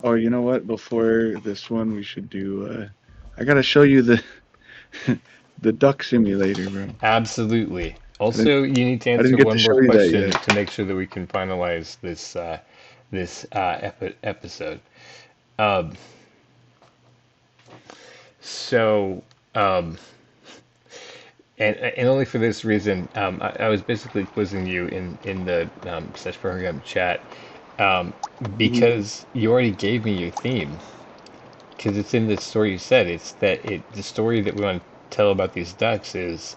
Oh, you know what? Before this one, we should do. I gotta show you the the duck simulator, bro. Absolutely. I didn't. Also, you need to I didn't answer get to one more show you that question yet. to make sure that we can finalize this episode. Um, so, um, and only for this reason, I was basically quizzing you in the Sesh Program chat um, Hmm. because you already gave me your theme. Because it's in the story you said. It's that the story that we want to tell about these ducks is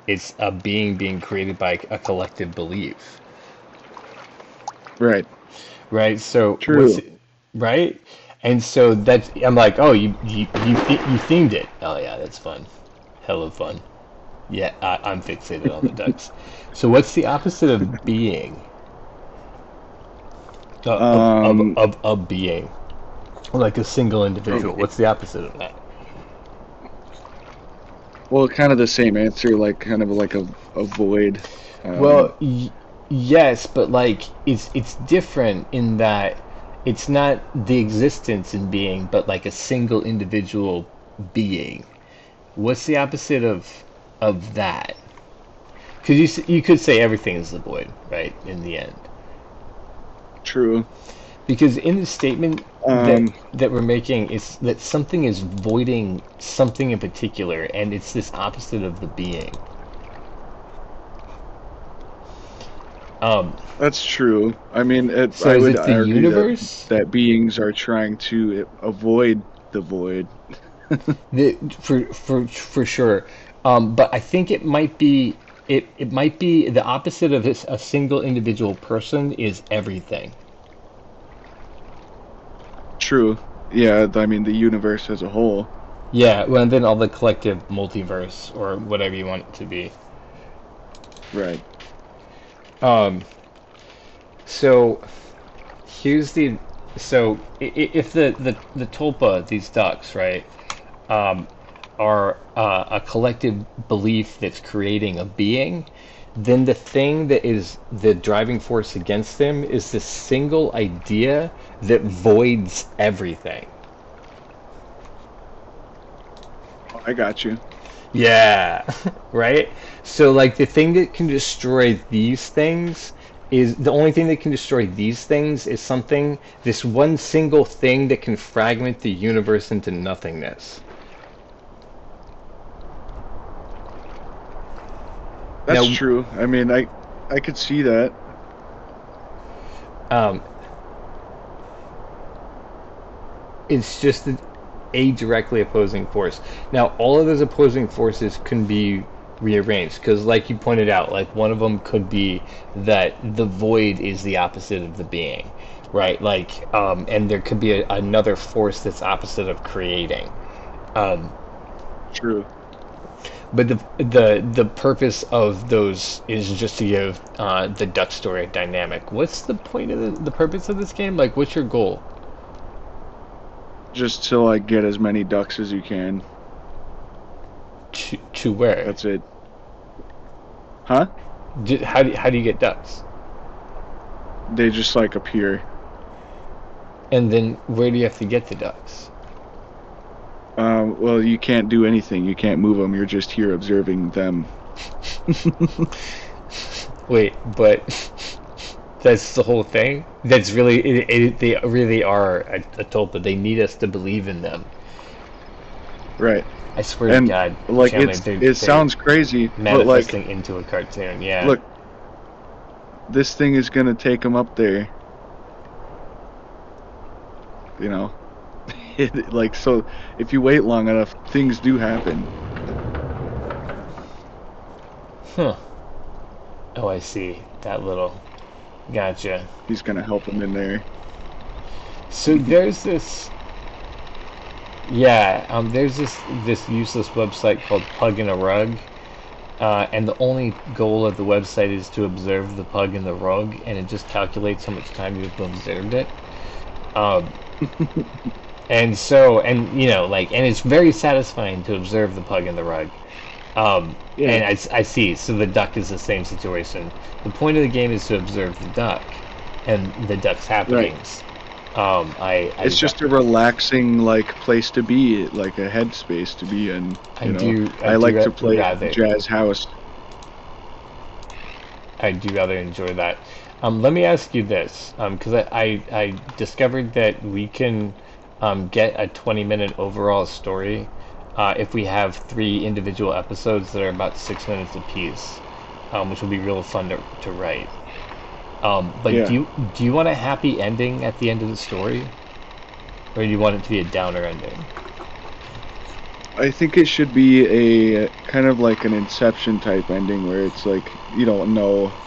it's a being created by a collective belief, Right. right? So what's True. it, right? And so that's I'm like, oh, you themed it. Oh yeah, that's fun, hella fun. Yeah, I'm fixated on the ducks. So what's the opposite of being? Um. Of being, like a single individual. Okay. What's the opposite of that? Well, kind of the same answer, like kind of like a void. Um. Well, yes, but like it's different in that it's not the existence in being, but like a single individual being. What's the opposite of that? Because you could say everything is the void, right? In the end, True. because in the statement Um. that we're making is that something is voiding something in particular, and it's this opposite of the being. Um, That's true. I mean, so I is would it the argue that universe? beings are trying to avoid the void. For sure. But I think it might be the opposite of this. A single individual person is everything. True. Yeah, I mean the universe as a whole. Yeah, well, and then all the collective multiverse or whatever you want it to be. Right. Um, so here's the so if the tulpa, these ducks, right, um, are a collective belief that's creating a being, then the thing that is the driving force against them is this single idea that voids everything. Oh, I got you. Yeah, right? So, like, the thing that can destroy these things is the only thing that can destroy these things is something, this one single thing that can fragment the universe into nothingness. That's Now, true. I mean, I could see that. um, it's just a directly opposing force. Now, all of those opposing forces can be rearranged because, like you pointed out, like one of them could be that the void is the opposite of the being, right? Like, and there could be another force that's opposite of creating. Um, True. but the purpose of those is just to give the duck story a dynamic. What's the point of the purpose of this game? Like, what's your goal? Just to like get as many ducks as you can. To where? That's it. Huh? How do you get ducks? They just like appear. And then where do you have to get the ducks? Well, you can't do anything. You can't move them. You're just here observing them. Wait, but that's the whole thing? That's really they really are a tulpa. They need us to believe in them. Right. I swear to And God, like Chandler, it they're sounds crazy, but like manifesting into a cartoon. Yeah. look, this thing is gonna take them up there. You know. Like so, if you wait long enough, things do happen. Huh. Oh, I see. That little. Gotcha. He's gonna help them in there. So there's this. Yeah. There's this useless website called Pug in a Rug. And the only goal of the website is to observe the pug in the rug, and it just calculates how much time you've observed it. Um, and so, and you know, like, and it's very satisfying to observe the pug in the rug. Yeah. And I see. So the duck is the same situation. The point of the game is to observe the duck and the duck's Right. happenings. I It's just a relaxing like place to be, like a headspace to be in. I I like to play rather jazz house. enjoy that. Let me ask you this, because I discovered that we can get a 20-minute overall story if we have three individual episodes that are about 6 minutes apiece, which will be real fun to write. But Yeah. do you want a happy ending at the end of the story, or do you want it to be a downer ending? I think it should be a kind of like an Inception type ending where it's like you don't know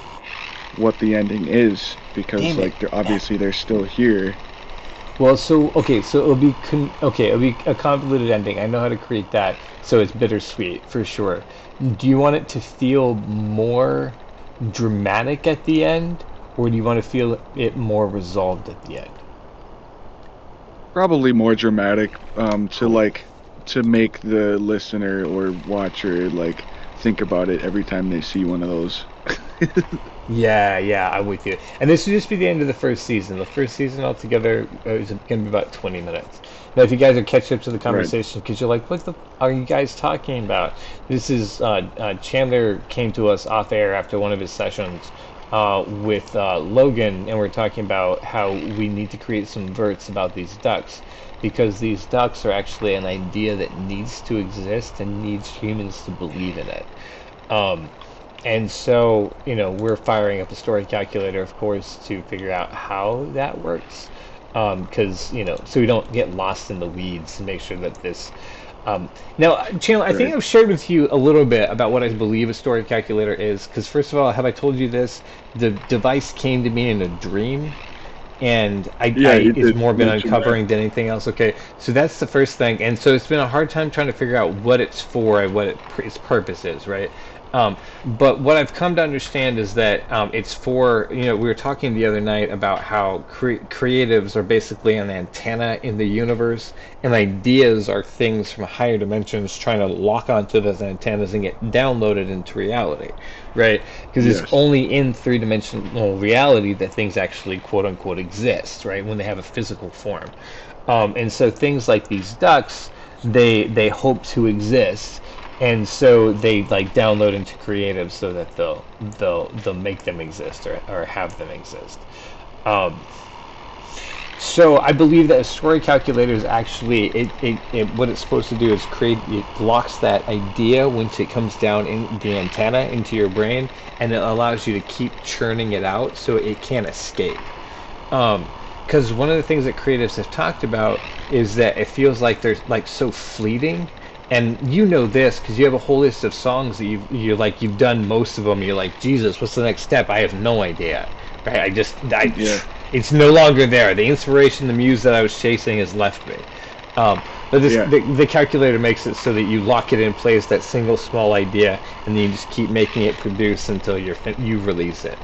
what the ending is because Damn it. like obviously they're still here. Well, so okay, so it'll be a convoluted ending. I know how to create that, so it's bittersweet for sure. Do you want it to feel more dramatic at the end, or do you want to feel it more resolved at the end? Probably more dramatic Cool. to make the listener or watcher like think about it every time they see one of those. Yeah, yeah, I'm with you. And this would just be the end of the first season. The first season altogether is going to be about 20 minutes. Now, if you guys are catching up to the Right. conversation, because you're like, what the are you guys talking about? This is Chandler came to us off air after one of his sessions with Logan, and we're talking about how we need to create some verts about these ducks because these ducks are actually an idea that needs to exist and needs humans to believe in it. Um, and so, we're firing up a story calculator, of course, to figure out how that works. Because, so we don't get lost in the weeds and make sure that this. Now, Chandler, I think Right. I've shared with you a little bit about what I believe a story calculator is. Because, first of all, have I told you this? The device came to me in a dream, and Yeah, you it's did more been mention that. uncovering than anything else. Okay, so that's the first thing, and so it's been a hard time trying to figure out what it's for and what its purpose is, right? But what I've come to understand is that it's for, we were talking the other night about how creatives are basically an antenna in the universe, and ideas are things from higher dimensions trying to lock onto those antennas and get downloaded into reality, right? Because it's Yes. only in three-dimensional reality that things actually quote unquote exist, right? When they have a physical form. And so things like these ducks, they hope to exist, and so they like download into creative so that they'll make them exist or have them exist. Um, so I believe that a story calculator is actually it what it's supposed to do is create it locks that idea once it comes down in the antenna into your brain, and it allows you to keep churning it out so it can't escape. Because one of the things that creatives have talked about is that it feels like they're like so fleeting, and you know this because you have a whole list of songs that you've done most of them. You're like, Jesus, what's the next step? I have no idea. Right? Yeah. It's no longer there. The inspiration, the muse that I was chasing has left me. But Yeah. the calculator makes it so that you lock it in place, that single small idea, and then you just keep making it produce until you release it.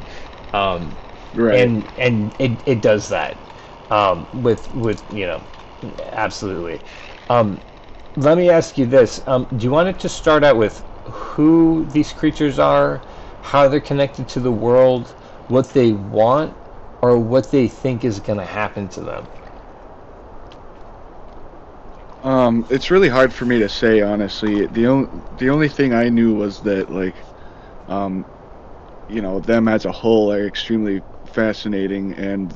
Um, Right. and it does that with absolutely. Um, Let me ask you this: do you want it to start out with who these creatures are, how they're connected to the world, what they want, or what they think is going to happen to them? It's really hard for me to say honestly. The only thing I knew was that like um them as a whole are extremely fascinating, and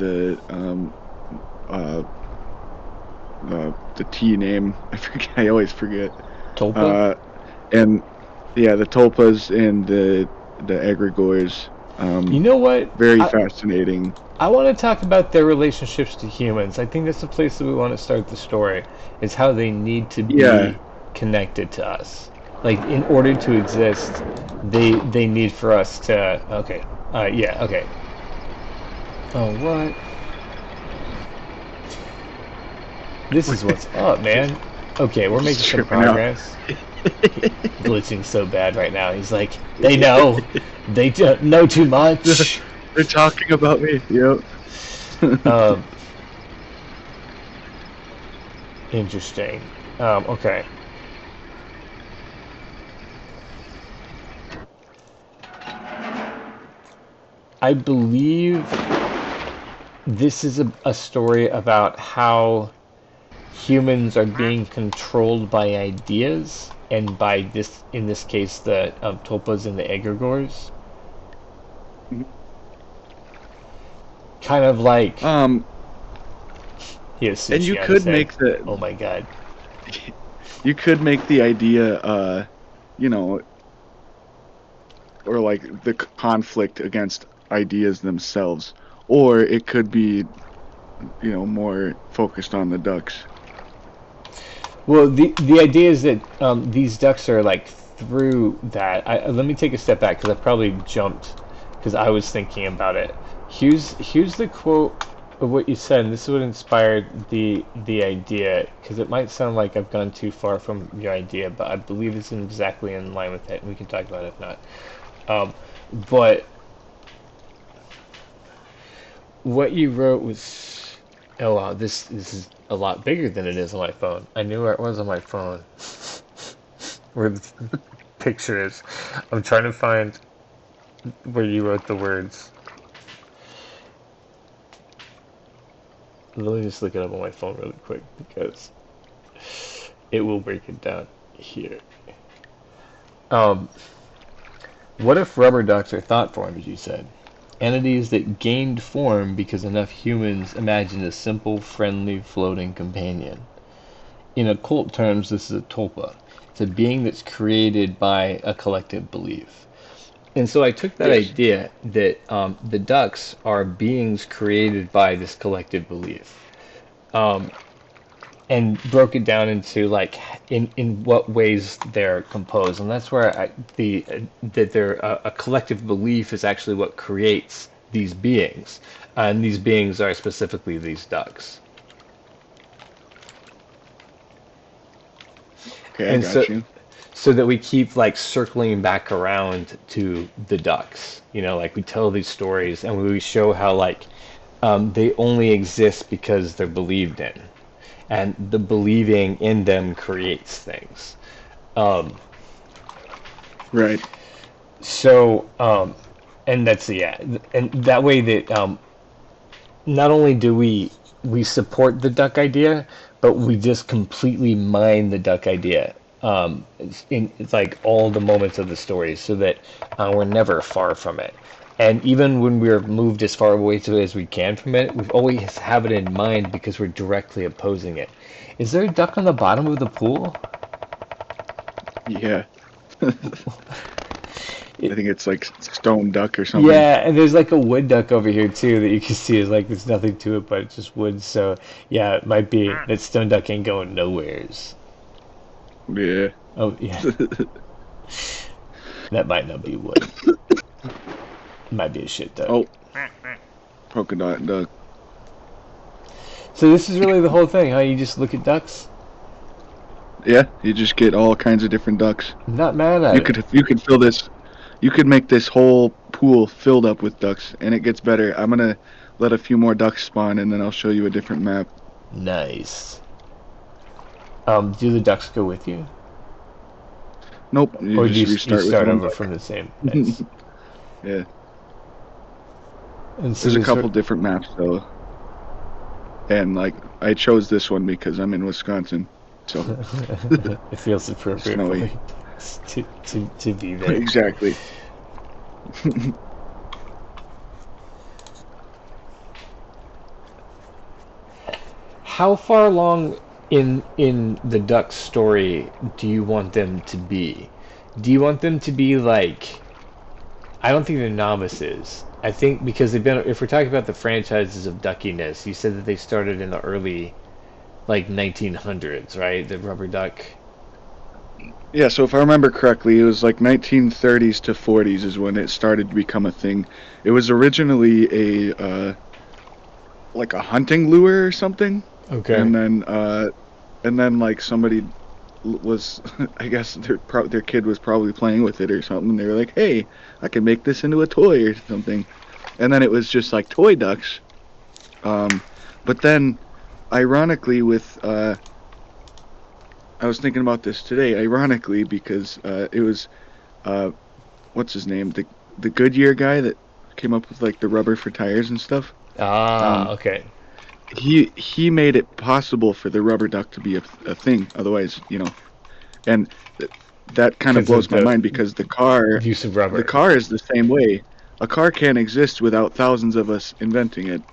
uh the T name I forget, I always forget. Tulpa? Uh, and yeah, the tulpas and the egregores, You know what? very I, fascinating. I want to talk about their relationships to humans. I think that's the place that we want to start the story, is how they need to Yeah, be connected to us. Like, in order to exist, they need for us to. Okay. Yeah. Okay. Oh, what? This is what's up, man. Okay, we're making just some tripping out. progress. Glitching so bad right now. He's like, they know. They know too much. They're talking about me. Yep. Um, Interesting. Okay. I believe this is a story about how humans are being controlled by ideas and by this, in this case, the tulpas and the egregores. Kind of like Um, he has and you sushi on his could head. make the Oh my god. you could make the idea, you know, or like the conflict against ideas themselves, or it could be, more focused on the ducks. Well, the idea is that these ducks are like through that. Let me take a step back because I probably jumped because I was thinking about it. Here's the quote of what you said, and this is what inspired the idea. Because it might sound like I've gone too far from your idea, but I believe it's exactly in line with it, and we can talk about it if not. But what you wrote was, oh wow, this is a lot bigger than it is on my phone. I knew where it was on my phone, where the picture is. I'm trying to find where you wrote the words. Let me just look it up on my phone really quick because it will break it down here. Um, what if rubber ducks are thought forms, you said? Entities that gained form because enough humans imagined a simple, friendly, floating companion. In occult terms, this is a tulpa. It's a being that's created by a collective belief. And so I took that Yes. idea that the ducks are beings created by this collective belief, um, and broke it down into like in what ways they're composed. And that's where that they're a collective belief is actually what creates these beings, and these beings are specifically these ducks. Okay, I And so got you. so that we keep like circling back around to the ducks, like we tell these stories and we show how like they only exist because they're believed in, and the believing in them creates things. um, Right. so and that's, yeah, and that way that not only do we support the duck idea, but we just completely mine the duck idea. It's like all the moments of the story, so that we're never far from it. And even when we're moved as far away to as we can from it, we've always have it in mind because we're directly opposing it. Is there a duck on the bottom of the pool? Yeah. I It, think it's like stone duck or something. yeah, and there's like a wood duck over here too that you can see is like there's nothing to it but it's just wood. So yeah, it might be that stone duck ain't going nowheres. Yeah. Oh yeah, that might not be wood. It might be a shit duck. Oh, polka dot duck. So this is really the whole thing, huh? You just look at ducks? Yeah, you just get all kinds of different ducks. I'm not mad at You it. could you could fill this. You could make this whole pool filled up with ducks, and it gets better. I'm gonna let a few more ducks spawn, and then I'll show you a different map. Nice. Do the ducks go with you? Nope, you Or do just you restart with start one over duck. from the same? Nice. Yeah, And so there's a there's sort couple different maps though, and like I chose this one because I'm in Wisconsin, so it feels it's appropriate for snowy. me to be there. Exactly. How far along in the duck story do you want them to be? Do you want them to be like, I don't think they're novices. I think because they've been, if we're talking about the franchises of duckiness, you said that they started in the early like 1900s, right? The rubber duck. Yeah, so if I remember correctly, it was like 1930s to 40s is when it started to become a thing. It was originally a like a hunting lure or something, Okay. and then like somebody was I guess their kid was probably playing with it or something. They were like, "Hey, I can make this into a toy or something," and then it was just like toy ducks. Um, but then, ironically, with I was thinking about this today. Ironically, because it was uh, what's his name, the Goodyear guy that came up with like the rubber for tires and stuff. Ah, Um, okay. he made it possible for the rubber duck to be a thing. Otherwise, and that kind of Because of blows my the mind because use of the rubber. car is the same way. A car can't exist without thousands of us inventing it.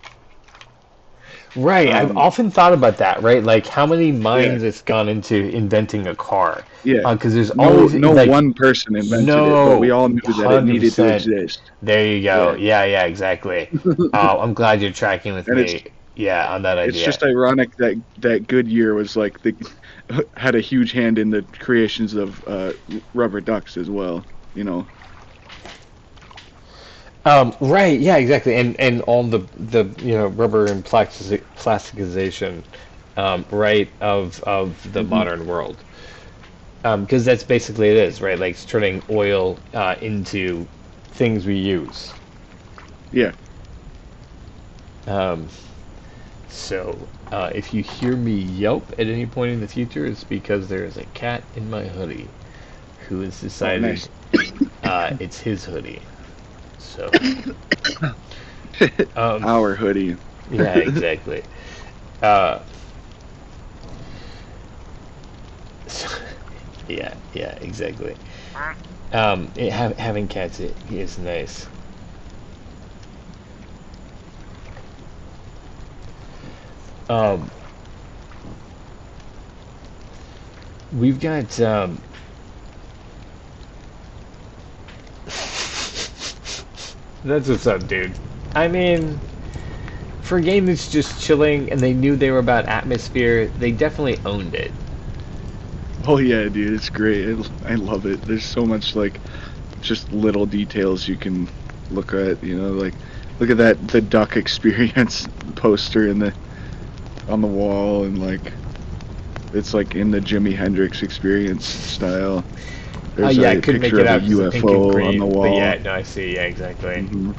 Right, I've Um, often thought about that, right? Like how many yeah, minds it's gone into inventing a car. yeah. Because there's No, always no like one person invented it, but we no, all knew that it needed to 100%. exist. There you go. Yeah, Yeah, yeah, exactly. I'm glad you're tracking with and me. Yeah, on that it's idea. just ironic that Goodyear was like the had a huge hand in the creations of rubber ducks as well. You know. Right, yeah, exactly, and all the rubber and plasticization, right, of the Hmm. modern world, because that's basically it is, right? Like it's turning oil into things we use. Yeah. Um, so if you hear me yelp at any point in the future, it's because there is a cat in my hoodie who has Oh, decided nice. it's his hoodie. So um, Our hoodie. yeah, exactly. Uh, so, yeah, yeah, exactly. Having cats is nice. Um, we've got that's what's up, dude. I mean, for a game that's just chilling and they knew they were about atmosphere, they definitely owned it. Oh yeah, dude, it's great. I love it. There's so much like just little details you can look at. Like look at that the duck experience poster in the on the wall, and like it's like in the Jimi Hendrix experience style. There's Yeah, I a couldn't make picture it of a out because of pink and UFO on the green, but wall. yeah, no, I see. Yeah, exactly. Hmm.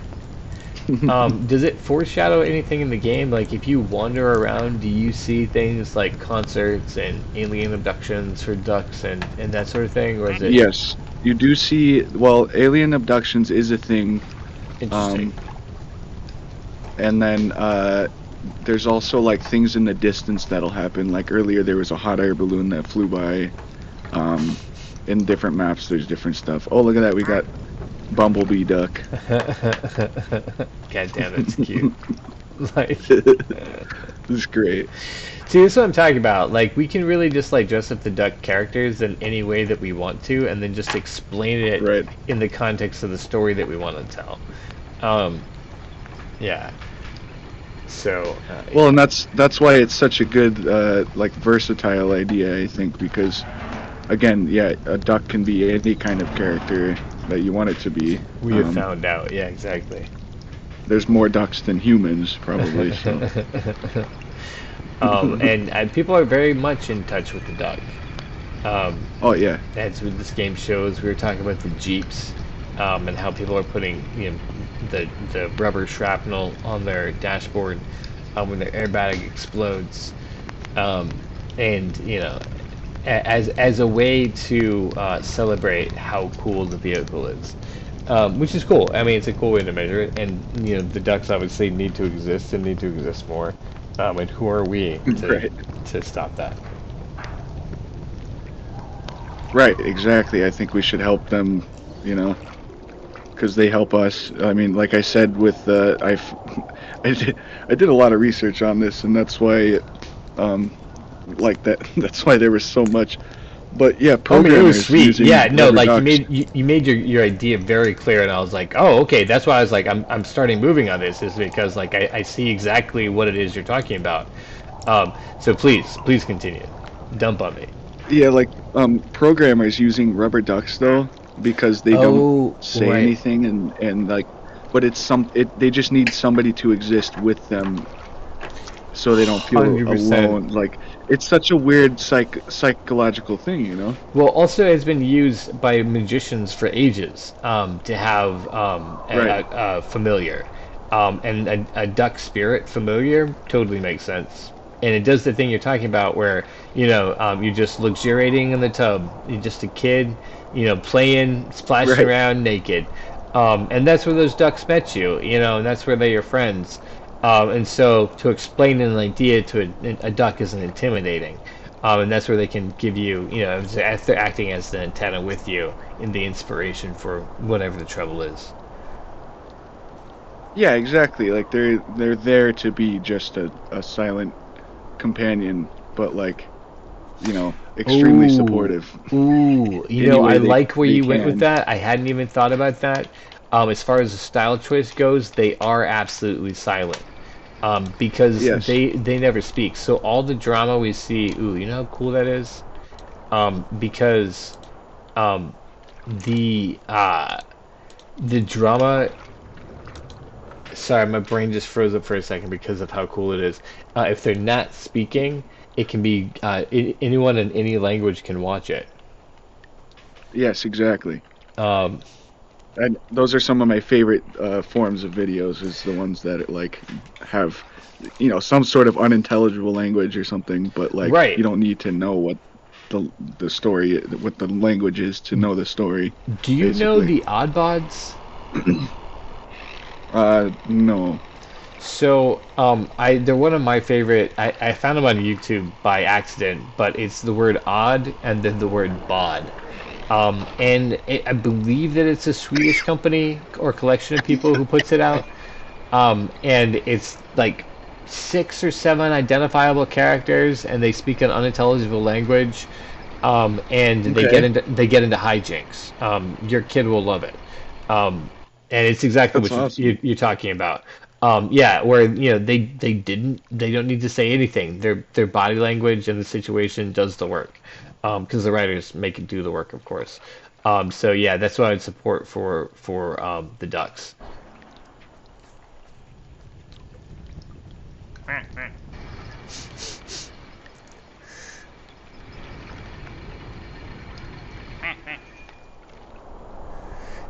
Does it foreshadow anything in the game? Like, if you wander around, do you see things like concerts and alien abductions for ducks and that sort of thing, or is it Yes, you do see. Well, alien abductions is a thing. interesting? Um, and then there's also like things in the distance that'll happen. Like earlier, there was a hot air balloon that flew by. Um, in different maps, there's different stuff. Oh, look at that! We got Bumblebee Duck. God damn, it's cute. Like, This is great. see, this is what I'm talking about. Like, we can really just like dress up the duck characters in any way that we want to, and then just explain it Right. in the context of the story that we want to tell. Um, yeah. So, Well, and that's why it's such a good like versatile idea, I think, because again, yeah, a duck can be any kind of character that you want it to be. we have found out. Yeah, exactly. There's more ducks than humans, probably. So, And people are very much in touch with the duck. Um, oh yeah, as with this game shows, we were talking about the Jeeps and how people are putting the rubber shrapnel on their dashboard when their airbag explodes, um, and as a way to celebrate how cool the vehicle is. Which is cool. I mean, it's a cool way to measure it, and the ducks obviously need to exist and need to exist more. And who are we to right, stop that? right, exactly. I think we should help them, you know, because they help us. I mean, like I said, with I did a lot of research on this, and that's why, um, like that, that's why there was so much. But yeah, I mean, it was programmers sweet. Yeah, using no, rubber like ducks. you made your idea very clear, and I was like, oh, okay, that's why I was like, I'm starting moving on this is because like I see exactly what it is you're talking about. So please continue. Dump on me. Yeah, like programmers using rubber ducks though, because they don't Oh, say right, anything, and like, but they just need somebody to exist with them so they don't feel 100%. alone. Like it's such a weird psychological thing, you know? Well, also has been used by magicians for ages to have Right. a familiar, and a duck spirit familiar totally makes sense. And it does the thing you're talking about, where you're just luxuriating in the tub. You're just a kid, playing, splashing Right. around naked, and that's where those ducks met you. And that's where they're your friends. And so to explain an idea to a duck isn't intimidating. And that's where they can give you, as they're acting as the antenna with you in the inspiration for whatever the trouble is. Yeah, exactly. Like they're there to be just a silent companion, but like, extremely Ooh, supportive ooh. any I way like where they you went with can. that. I hadn't even thought about that. As far as the style choice goes, they are absolutely silent. Because Yes. they never speak. So all the drama we see, ooh, you know how cool that is? Because um, the uh, the drama. Sorry, my brain just froze up for a second because of how cool it is. If they're not speaking, it can be anyone in any language can watch it. Yes, exactly. Um, And those are some of my favorite forms of videos is the ones that like have some sort of unintelligible language or something, but like right. you don't need to know what the story what the language is to know the story, Do you know basically. the Oddbods? No. So, they're one of my favorite. I found them on YouTube by accident, but it's the word odd and then the word bod. I believe that it's a Swedish company or collection of people who puts it out. And it's like six or seven identifiable characters, and they speak an unintelligible language. And Okay. they get into hijinks. Your kid will love it. Um, and it's exactly That's what awesome. you're talking about. Yeah, where they don't need to say anything. Their body language and the situation does the work, because the writers make it do the work, of course. So yeah, that's what I'd support for the Ducks.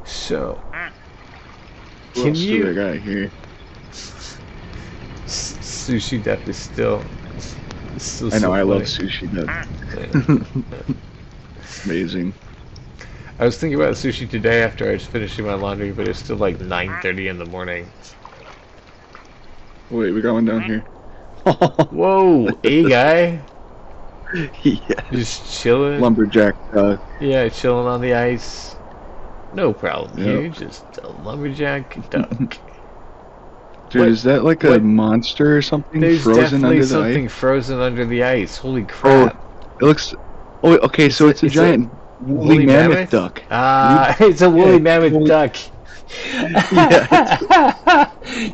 So Who can else do I you got here? Sushi Death is still I know so I love funny. sushi. Yeah. That's amazing. I was thinking about sushi today after I was finishing my laundry, but it's still like 9:30 in the morning. Wait, we got one down here. Whoa, a guy Yes. just chilling. Lumberjack. Yeah, chilling on the ice. No problem Yep. here. Just a lumberjack duck. Dude, What? is that like a What? monster or something There's frozen definitely under the ice? something frozen under the ice. Holy Oh, crap! it looks. Oh, okay, so it's a It's a giant woolly woolly mammoth mammoth. duck, dude. Ah, it's a Yeah, woolly mammoth duck. yeah,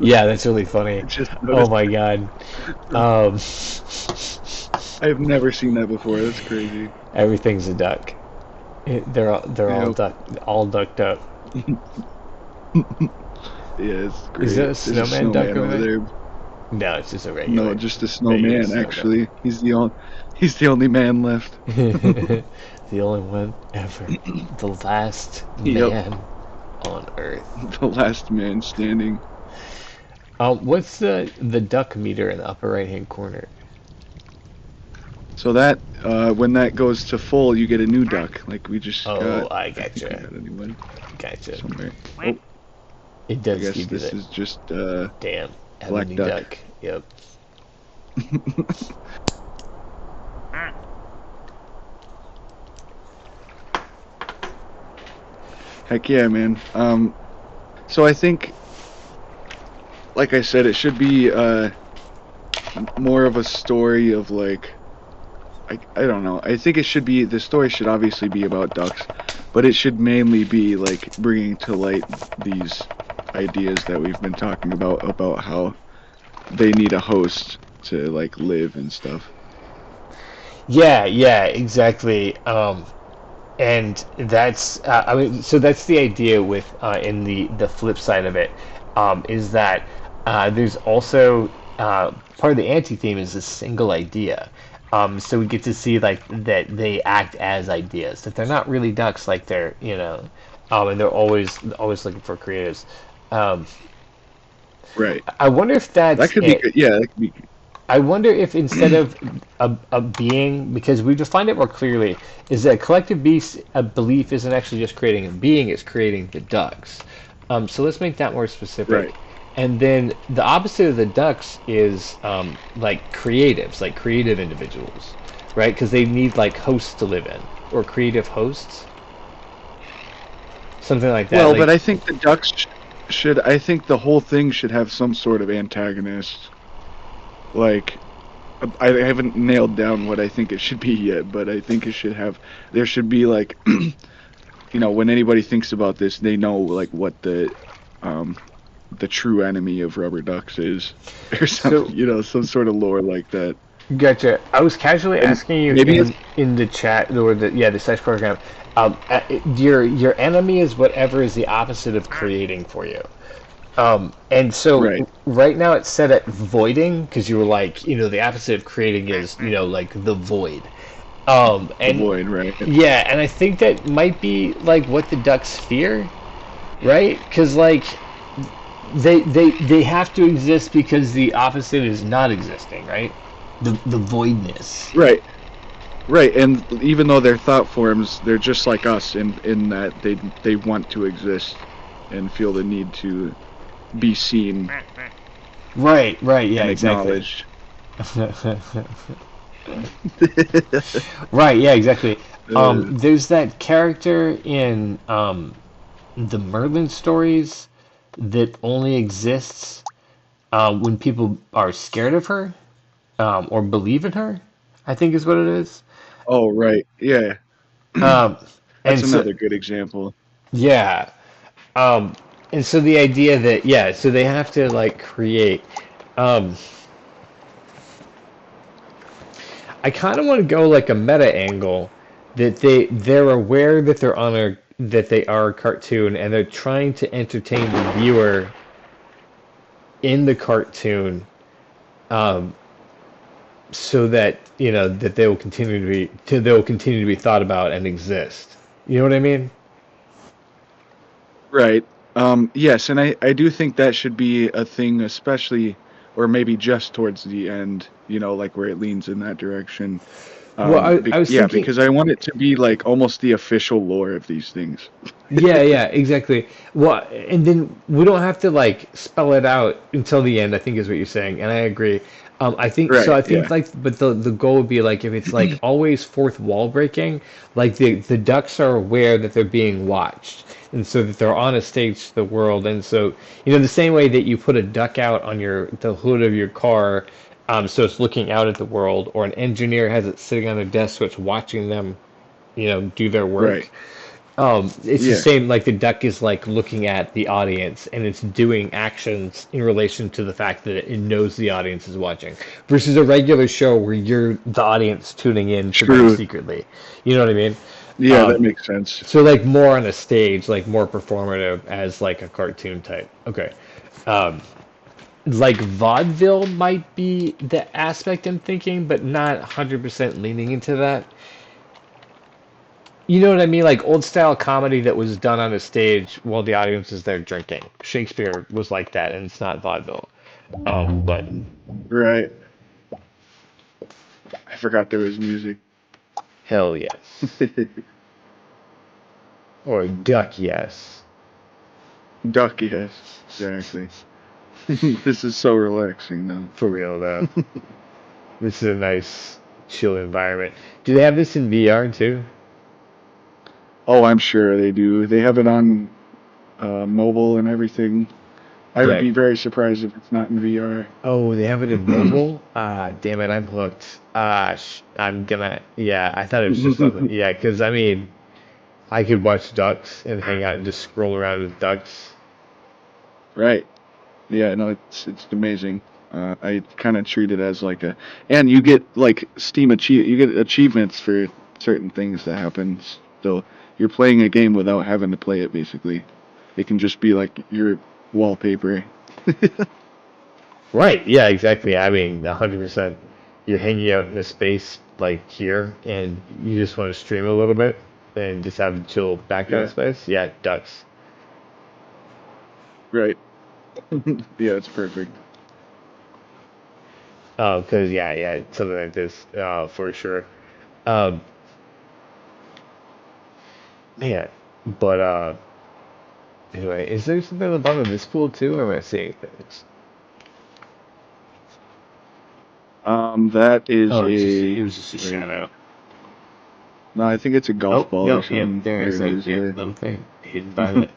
Yeah, that's really funny. I just Oh noticed. my god. Um, I've never seen that before. That's crazy. Everything's a duck. They're Yep. all ducked up. Yeah, it's Is that a great. There's a snowman duck snowman over over there? there. No, it's just a No, just a regular snowman, snowman. actually. He's the only man left. The only one ever. The last Yep. man on Earth. The last man standing. What's the duck meter in the upper right hand corner? So that when that goes to full, you get a new duck. Like we just Oh, got. I I think we gotcha. got a new one Gotcha. somewhere. Oh, It I does guess give you this that. is just Damn. Have a black new duck. duck. Yep. Heck yeah, man. So I think, like I said, it should be more of a story of like I don't know. I think it should be the story should obviously be about ducks, but it should mainly be like bringing to light these ideas that we've been talking about how they need a host to like live and stuff. Yeah, yeah, exactly. And that's I mean, so that's the idea with in the flip side of it, is that there's also part of the anti-theme is a single idea. So we get to see like that they act as ideas, that they're not really ducks, like they're and they're always looking for creatives. Um, Right. I wonder if That that's could be it. good. Yeah, that could be good. I wonder if instead of a being, because we defined it more clearly, is that collective a belief isn't actually just creating a being, it's creating the ducks. So let's make that more specific. Right. And then the opposite of the ducks is like creatives, like creative individuals, right? Because they need like hosts to live in, or creative hosts, something like that. Well, but Like, I think the ducks should. I think the whole thing should have some sort of antagonist. Like, I haven't nailed down what I think it should be yet, but I think it should have. There should be like, when anybody thinks about this, they know like what um, the true enemy of rubber ducks is, or something. so Some sort of lore like that. gotcha. I was casually And asking you maybe it's in the chat or the Sesh program. Your enemy is whatever is the opposite of creating for you. And so right. right now it's set at voiding because you were like, the opposite of creating is, like the void. The And void, right? yeah, and I think that might be like what the ducks fear, right? Because like they have to exist because the opposite is not existing, right? The voidness. Right. Right, and even though they're thought forms, they're just like us in that they want to exist and feel the need to be seen Right, right, yeah, and exactly. acknowledged. Right, yeah, exactly. uh, There's that character in the Merlin stories that only exists when people are scared of her or believe in her, I think is what it is. oh, right, yeah, Um, that's and so, another good example. yeah. Um, and so the idea that, yeah, so they have to like create. Um, I kind of want to go like a meta angle that they're aware that they are a cartoon and they're trying to entertain the viewer in the cartoon um, so that that they will continue to be thought about and exist. You know what I mean? Right. Yes, and I do think that should be a thing, especially, or maybe just towards the end, like where it leans in that direction. Well, I was Yeah, thinking. because I want it to be like almost the official lore of these things. Yeah, yeah, exactly. Well, and then we don't have to like spell it out until the end, I think is what you're saying, and I agree. I think so. Right, I think yeah. like, but the goal would be like if it's like always fourth wall breaking, like the ducks are aware that they're being watched, and so that they're on a stage to the world, and so the same way that you put a duck out on the hood of your car, so it's looking out at the world, or an engineer has it sitting on their desk, so it's watching them, do their Right. work. It's the Yeah. same, like the duck is like looking at the audience and it's doing actions in relation to the fact that it knows the audience is watching versus a regular show where you're the audience tuning in to them True. secretly. You know what I mean? Yeah, that Um, makes sense. so like more on a stage, like more performative as like a cartoon type. Okay. Um, like vaudeville might be the aspect I'm thinking, but not 100% leaning into that. You know what I mean? Like old style comedy that was done on a stage while the audience is there drinking. Shakespeare was like that, and it's not vaudeville. But Right. I forgot there was music. hell yes. Or duck yes. Duck, yes. Exactly. This is so relaxing now. For real though. This is a nice chill environment. Do they have this in VR too? Oh, I'm sure they do. They have it on mobile and everything. I would Yeah. be very surprised if it's not in VR. Oh, they have it in mobile? Ah, damn it, I'm hooked. I'm gonna. Yeah, I thought it was just. Yeah, because I mean, I could watch ducks and hang out and just scroll around with ducks. Right. Yeah, no, it's amazing. I kind of treat it as like and you get like you get achievements for certain things that happen. So you're playing a game without having to play it. Basically, it can just be like your wallpaper. Right. Yeah, exactly. I mean, 100%. You're hanging out in a space like here, and you just want to stream a little bit and just have a chill background Yeah. space. Yeah, ducks. Right. Yeah, it's perfect. Oh, because yeah, something like this, for sure. Um, man, but Anyway, is there something on the bottom of this pool too, or am I seeing things? That is Oh, a it was just a wait. shadow. No, I think it's a Oh, golf ball or no, yep, something. there There is it a is. yep, Yeah. little thing hidden by the.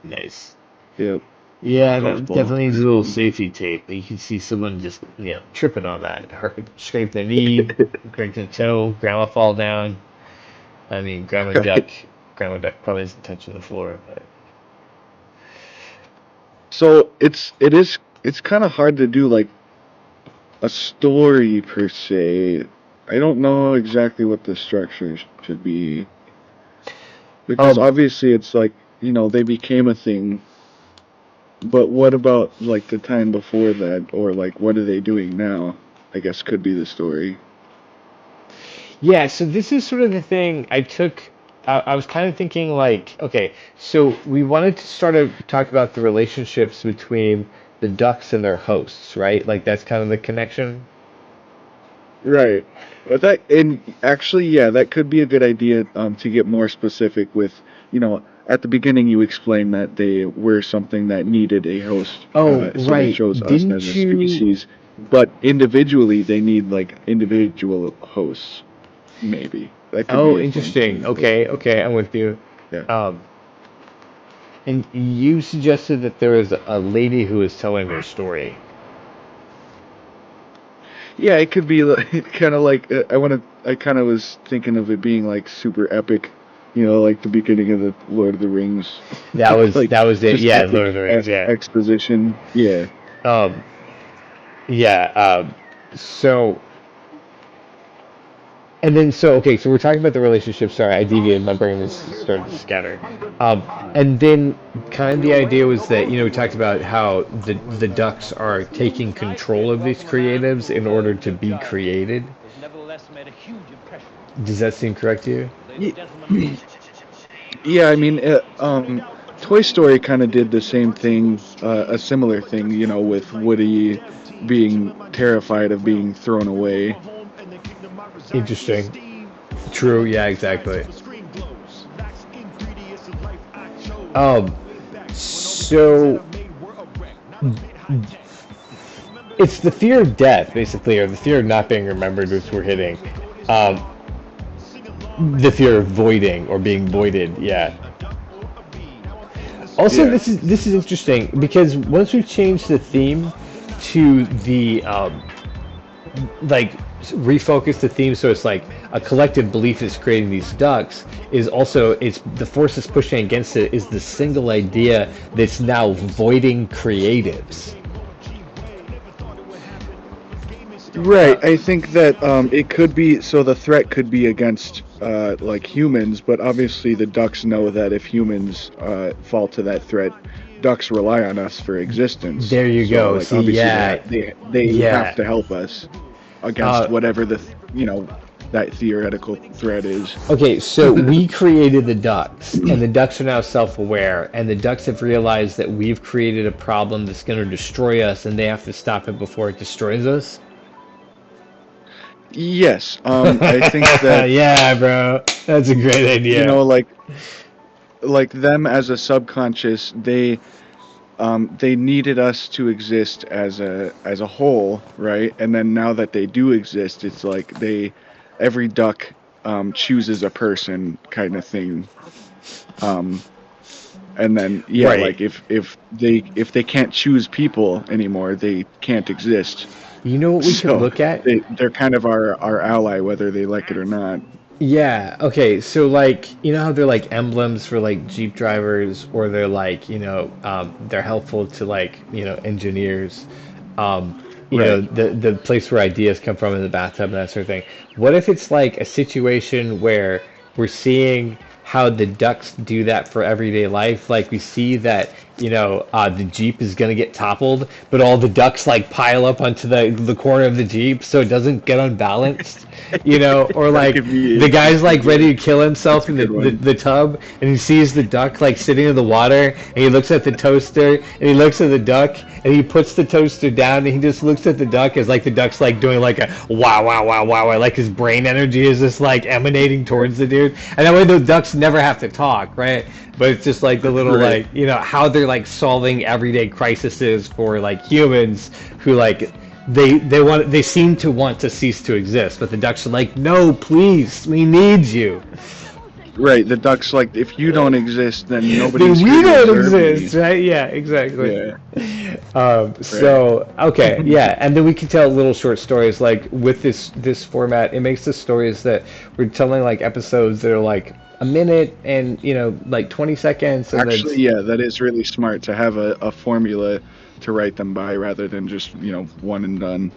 Nice. Yep. Yeah, Golf that ball. definitely needs a little safety tape. You can see someone just, tripping on that. Scrape their knee, break their toe, grandma fall down. I mean, Right. grandma duck probably isn't touching the floor, but So it's kind of hard to do like a story per se. I don't know exactly what the structure should be because um, obviously it's like they became a thing. But what about like the time before that, or like what are they doing now? I guess could be the story. yeah. So this is sort of the thing I took. I was kind of thinking like, okay, so we wanted to sort of talk about the relationships between the ducks and their hosts, right? Like that's kind of the connection. Right. But that and actually, yeah, that could be a good idea to get more specific with, at the beginning you explained that they were something that needed a host, Oh, so they right. chose us as Didn't a you? species, but individually they need like individual hosts, maybe. That could Oh, be a thing interesting. too, but Okay, okay, I'm with you. yeah. Um, and you suggested that there was a lady who was telling her story. Yeah, it could be kind of like I kind of was thinking of it being like super epic, like the beginning of the Lord of the Rings, like That was it. just Yeah, Lord of epic the Rings. Yeah. exposition. Yeah. Um, yeah. So and then so okay, so we're talking about the relationship. Sorry, I deviated. My brain is started to scatter. And then kind of the idea was that we talked about how the ducks are taking control of these creatives in order to be created. Does that seem correct to you? Ye- Yeah, I mean, Toy Story kind of did the same thing, a similar thing, with Woody being terrified of being thrown away. Interesting. True. Yeah. Exactly. Um. So it's the fear of death, basically, or the fear of not being remembered, which we're hitting. Um, the fear of voiding or being voided. Yeah. Also, Yeah. this is interesting because once we change the theme to the like refocus the theme so it's like a collective belief is creating these ducks is also it's the forces pushing against it is the single idea that's now voiding creatives. Right. Uh, I think that it could be so the threat could be against like humans, but obviously the ducks know that if humans fall to that threat, ducks rely on us for existence. there you So go. like See, obviously yeah, they have yeah. to help us against Uh, whatever that theoretical threat is. Okay, so we created the ducks, and the ducks are now self-aware, and the ducks have realized that we've created a problem that's going to destroy us, and they have to stop it before it destroys us. Yes. I think that Yeah, bro, that's a great idea. like them as a subconscious, they needed us to exist as a whole, right? And then now that they do exist, it's like every duck chooses a person kind of thing. Um, and then yeah, Right. like if they can't choose people anymore, they can't exist. You know what we could So look at? they're kind of our ally, whether they like it or not. Yeah, okay, so like, you know how they're like emblems for like Jeep drivers, or they're like, they're helpful to like, engineers. Um, Right. the place where ideas come from in the bathtub and that sort of thing. What if it's like a situation where we're seeing how the ducks do that for everyday life? Like we see that the Jeep is gonna get toppled, but all the ducks like pile up onto the corner of the Jeep so it doesn't get unbalanced. Or That like could be the guy's like interesting. ready to kill That's himself a in good one. the tub, and he sees the duck like sitting in the water, and he looks at the toaster, and he looks at the duck, and he puts the toaster down, and he just looks at the duck as like the duck's like doing like a wow wow wow wow wow, like his brain energy is just like emanating towards the dude, and that way the ducks never have to talk, right? But it's just like the little Right. like how they're like solving everyday crises for like humans who like they seem to want to cease to exist, but the ducks are like, no, please, we need you. Right. The duck's like, if you don't exist, then Then nobody's we here to don't observe me. exist, right? Yeah, exactly. Yeah. Right. So okay, yeah, and then we can tell little short stories like with this format. It makes the stories that we're telling like episodes that are like a minute and like 20 seconds, and then Actually, yeah, that is really smart to have a formula to write them by rather than just, one and done.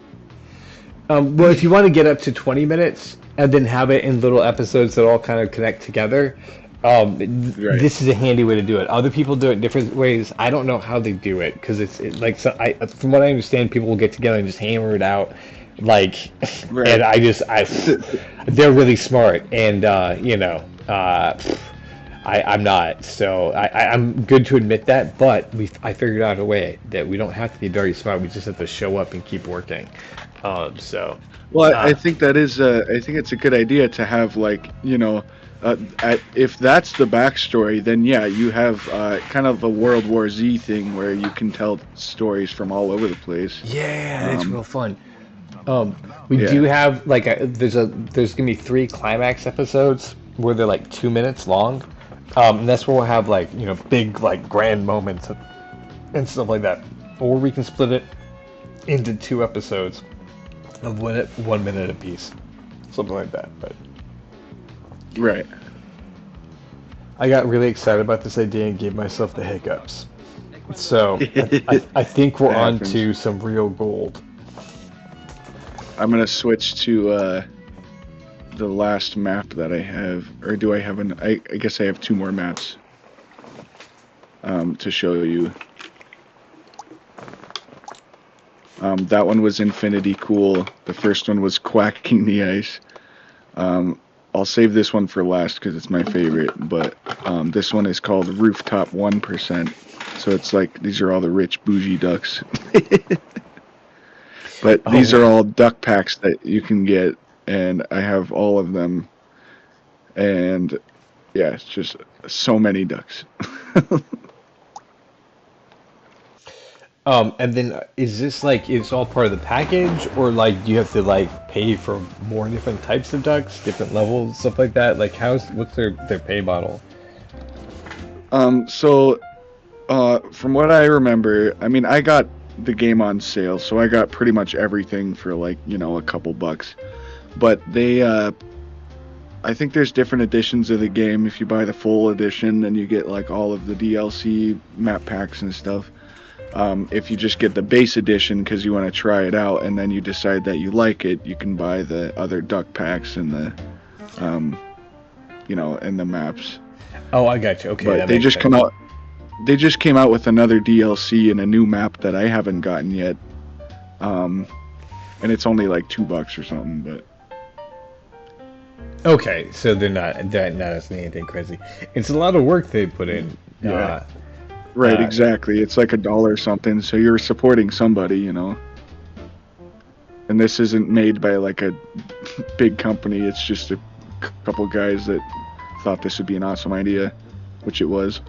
well, if you want to get up to 20 minutes and then have it in little episodes that all kind of connect together, Right. this is a handy way to do it. Other people do it different ways. I don't know how they do it because like so from what I understand, people will get together and just hammer it out, like, and Right. they're really smart, and I'm not, so I'm good to admit that, but I figured out a way that we don't have to be very smart. We just have to show up and keep working. So. Well, I Uh, think I think it's a good idea to have like, if that's the backstory, then yeah, you have kind of a World War Z thing where you can tell stories from all over the place. Yeah, it's Um, real fun. We do yeah. have like there's gonna be 3 climax episodes where they're like 2 minutes long, and that's where we'll have like big like grand moments and stuff like that. Or we can split it into 2 episodes of 1 minute apiece, something like that. But Right. I got really excited about this idea and gave myself the hiccups. So I think we're That on happens. to some real gold. I'm gonna switch to the last map that I have, or do I have I guess I have two more maps to show you. That one was Infinity Cool. The first one was Quacking the Ice. I'll save this one for last because it's my favorite, but this one is called Rooftop 1%. So it's like, these are all the rich bougie ducks. But Oh, these are wow. all duck packs that you can get, and I have all of them. And yeah, it's just so many ducks. And then is this like it's all part of the package, or like do you have to like pay for more different types of ducks, different levels, stuff like that? Like what's their pay model? So from what I remember, I mean, I got the game on sale, so I got pretty much everything for like, a couple bucks. But I think there's different editions of the game. If you buy the full edition, then you get like all of the DLC map packs and stuff. If you just get the base edition because you want to try it out, and then you decide that you like it, you can buy the other duck packs and um, and the maps. Oh, I got you. Okay, But that makes sense. they just came out with another DLC and a new map that I haven't gotten yet. And it's only like $2 or something, but Okay, so they're not asking anything crazy. It's a lot of work they put in. yeah. Right, Uh, exactly. It's like $1 or something, so you're supporting somebody. And this isn't made by like a big company. It's just a couple guys that thought this would be an awesome idea, which it was.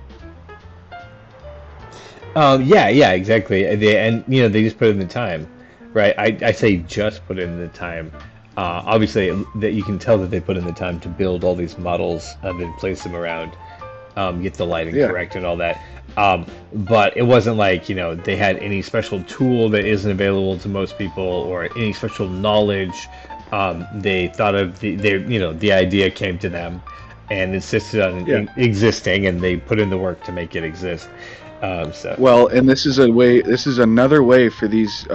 yeah, yeah, exactly. And they just put in the time, right? I say just put in the time. Obviously, that you can tell that they put in the time to build all these models and then place them around, get the lighting Yeah. correct and all that. But it wasn't like they had any special tool that isn't available to most people or any special knowledge. They thought of the idea came to them and insisted on Yeah. existing, and they put in the work to make it exist. So. Well, and this is another way for these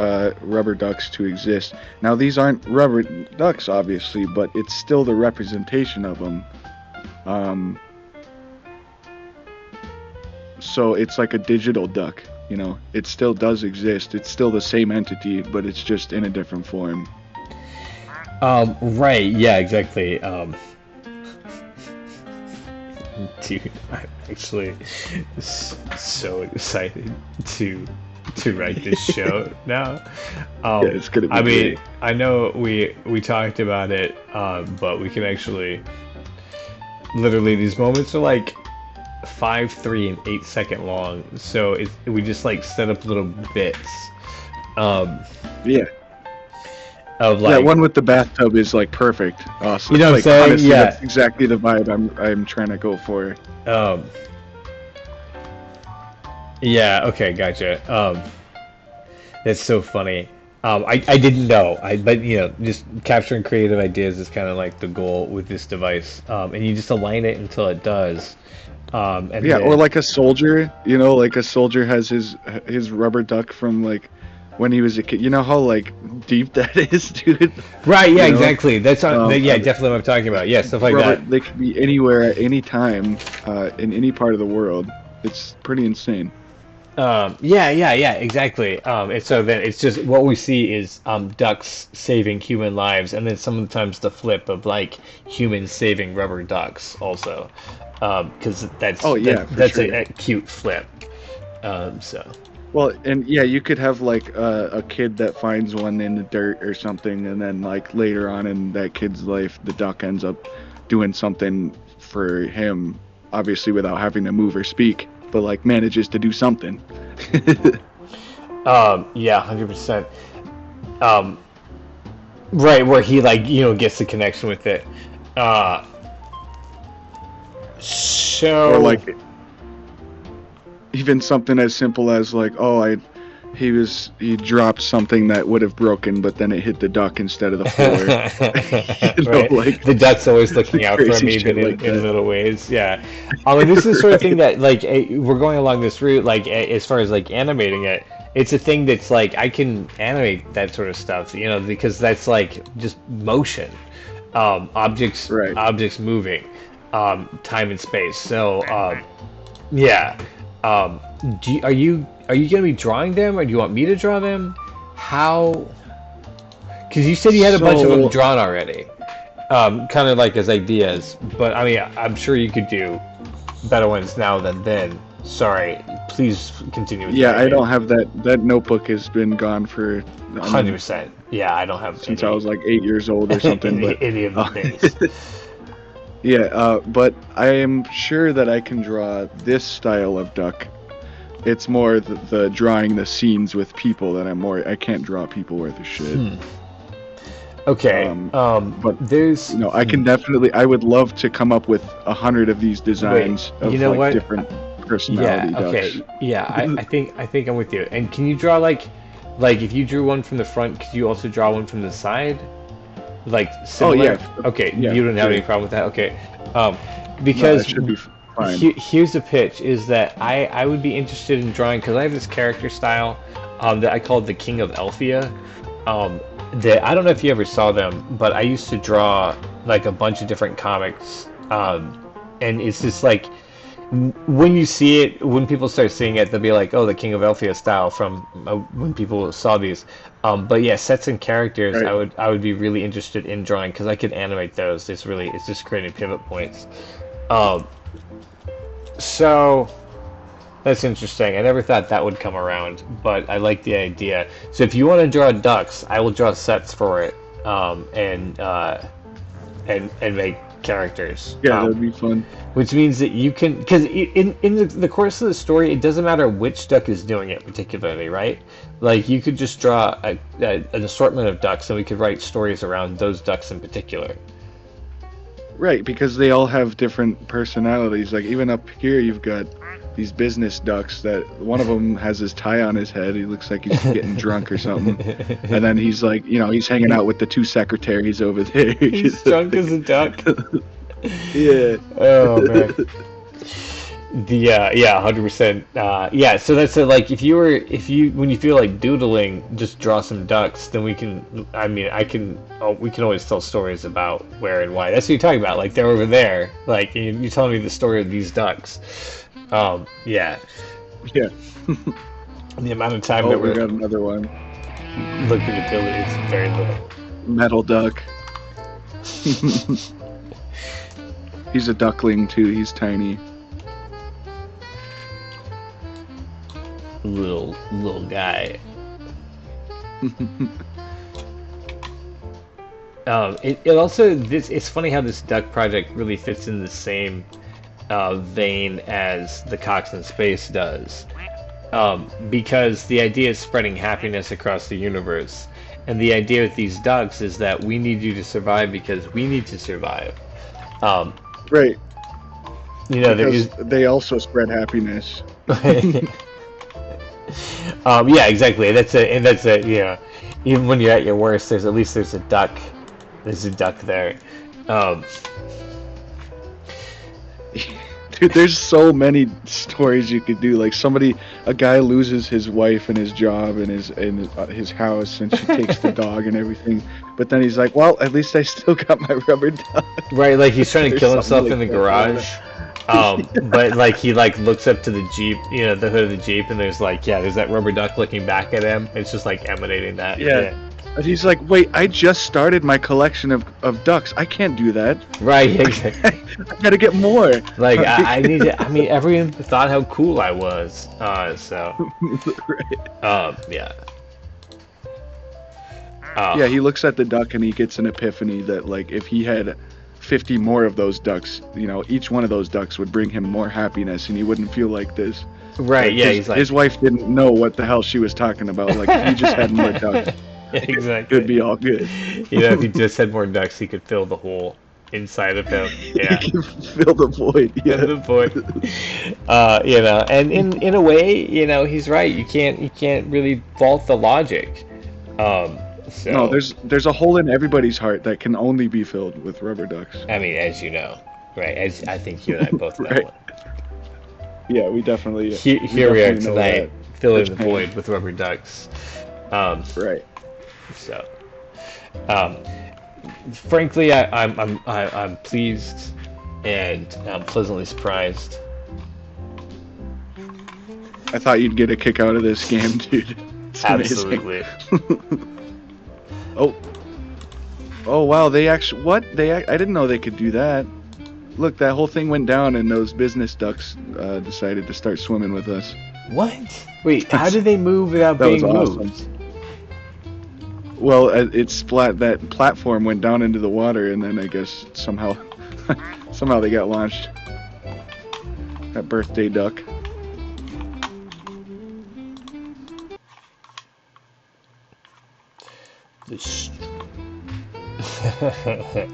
rubber ducks to exist. Now, these aren't rubber ducks, obviously, but it's still the representation of them. so it's like a digital duck. You know, it still does exist. It's still the same entity, but it's just in a different form. Right, yeah, exactly. Dude, I'm actually so excited to write this show now. Yeah, it's gonna be I mean, great. I know we talked about it, but we can actually literally these moments are like 5, 3, and 8 second long. So we just like set up little bits um, Yeah. of That like one with the bathtub is like perfect. Awesome. you know what I'm Like saying? honestly, Yeah. that's exactly the vibe I'm trying to go for. Um, yeah. Okay. Gotcha. That's so funny. I didn't know. But you know, just capturing creative ideas is kind of like the goal with this device. And you just align it until it does. And Yeah, or then like a soldier, you know, like a soldier has his rubber duck from like when he was a kid. You know how like deep that is, dude? right. Yeah. You know? Exactly. That's yeah. Uh, Definitely what I'm talking about. Yeah. Stuff like rubber, that. they could be anywhere at any time, in any part of the world. It's pretty insane. Yeah, exactly. And so then it's just what we see is ducks saving human lives, and then sometimes the flip of like humans saving rubber ducks also, because Oh yeah, for that's sure. a cute flip. So Well, and yeah, you could have like a kid that finds one in the dirt or something, and then like later on in that kid's life, the duck ends up doing something for him, obviously without having to move or speak, but like manages to do something. yeah, 100%. Um, right where he like gets the connection with it. Uh, Or so like even something as simple as like, oh, he dropped something that would have broken, but then it hit the duck instead of the floor. You know, right. like The duck's always looking out for crazy me, shit but like in that. little ways. Yeah. And this is the sort of thing Right. that like we're going along this route. Like as far as like animating it, it's a thing that's like I can animate that sort of stuff. Because that's like just motion, Right. objects moving, time and space. So yeah. Um, are you gonna be drawing them, or do you want me to draw them? How? Because you said you had a bunch of them So drawn already, kind of like as ideas. But I mean, I'm sure you could do better ones now than then. Sorry, please continue with your yeah, I idea. don't have that. That notebook has been gone for, I mean, 100%. Yeah, I don't have since I was like 8 years old or something. But any of the uh, things. yeah, but I am sure that I can draw this style of duck. It's more the drawing the scenes with people that I can't draw people worth of shit. Okay. Um, but There's I can definitely. I would love to come up with 100 of these wait. designs of You know like what? different Yeah. personality ducks. Okay. Yeah. I think I'm with you. And can you draw like if you drew one from the front, could you also draw one from the side? Like Oh similar? Okay. yeah, You don't have sure. any problem with that? Okay. No, that Because should be fine. here's the pitch: is that I would be interested in drawing because I have this character style that I call the King of Elfia. That I don't know if you ever saw them, but I used to draw like a bunch of different comics, and it's just like when you see it, when people start seeing it, they'll be like, "Oh, the King of Elfia style" from when people saw these. But yeah, sets and characters, Right. I would be really interested in drawing because I could animate those. It's just creating pivot points. Um, so that's interesting. I never thought that would come around, but I like the idea. So if you want to draw ducks, I will draw sets for it, and make characters. Yeah, that'd be fun. Which means that you can, because in the course of the story, it doesn't matter which duck is doing it particularly, right? Like you could just draw an assortment of ducks, and we could write stories around those ducks in particular. Right, because they all have different personalities. Like even up here, you've got these business ducks that one of them has his tie on his head. He looks like he's getting drunk or something. And then he's like, he's hanging out with the two secretaries over there. He's drunk as a duck. Yeah. Oh man. Yeah, 100%. Yeah, so that's it. Like, when you feel like doodling, just draw some ducks. Then we can. I mean, we can always tell stories about where and why. That's what you're talking about. Like, they're over there. Like, you're telling me the story of these ducks. Yeah. Yeah. The amount of time Oh, that we we're got another one. looking to build it is very little. Metal duck. He's a duckling too. He's tiny. Little guy. It also it's funny how this duck project really fits in the same vein as the Cox in Space does, because the idea is spreading happiness across the universe, and the idea with these ducks is that we need you to survive because we need to survive. Um, Right. there Because is. they also spread happiness. Yeah, exactly. That's a even when you're at your worst, there's at least there's a duck. There's a duck there. Um, Dude, there's so many stories you could do. Like a guy loses his wife and his job and his house, and she takes the dog and everything. But then he's like, "Well, at least I still got my rubber duck." right, like he's trying to There's kill something himself in the that. garage. But like he like looks up to the Jeep, the hood of the Jeep, and there's that rubber duck looking back at him. It's just like emanating that. Yeah. And he's like, "Wait, I just started my collection of ducks. I can't do that. Right. Exactly. I gotta get more." Like I need to. I mean, everyone thought how cool I was. So. Right. Yeah. Yeah, he looks at the duck and he gets an epiphany that, like, if he had 50 more of those ducks, each one of those ducks would bring him more happiness and he wouldn't feel like this. Right. Like, Yeah. He's like. his wife didn't know what the hell she was talking about. Like, if he just had more ducks, Exactly. it'd be all good. If he just had more ducks, he could fill the hole inside of him. Yeah. He can fill the void. Yeah. The void. And in a way, he's right. You can't really fault the logic. So, No, there's a hole in everybody's heart that can only be filled with rubber ducks. I mean, as you know, right? As I think you and I both know. Right. Yeah, we definitely. Here we are definitely know tonight, filling the firsthand. void with rubber ducks. Right. So, frankly, I'm pleased and I'm pleasantly surprised. I thought you'd get a kick out of this game, dude. It's amazing. Absolutely. Oh wow, they actually I didn't know they could do that. Look, that whole thing went down and those business ducks decided to start swimming with us. What? Wait, how did they move without That was being awesome. moved? Well, that platform went down into the water and then I guess somehow they got launched. That birthday duck.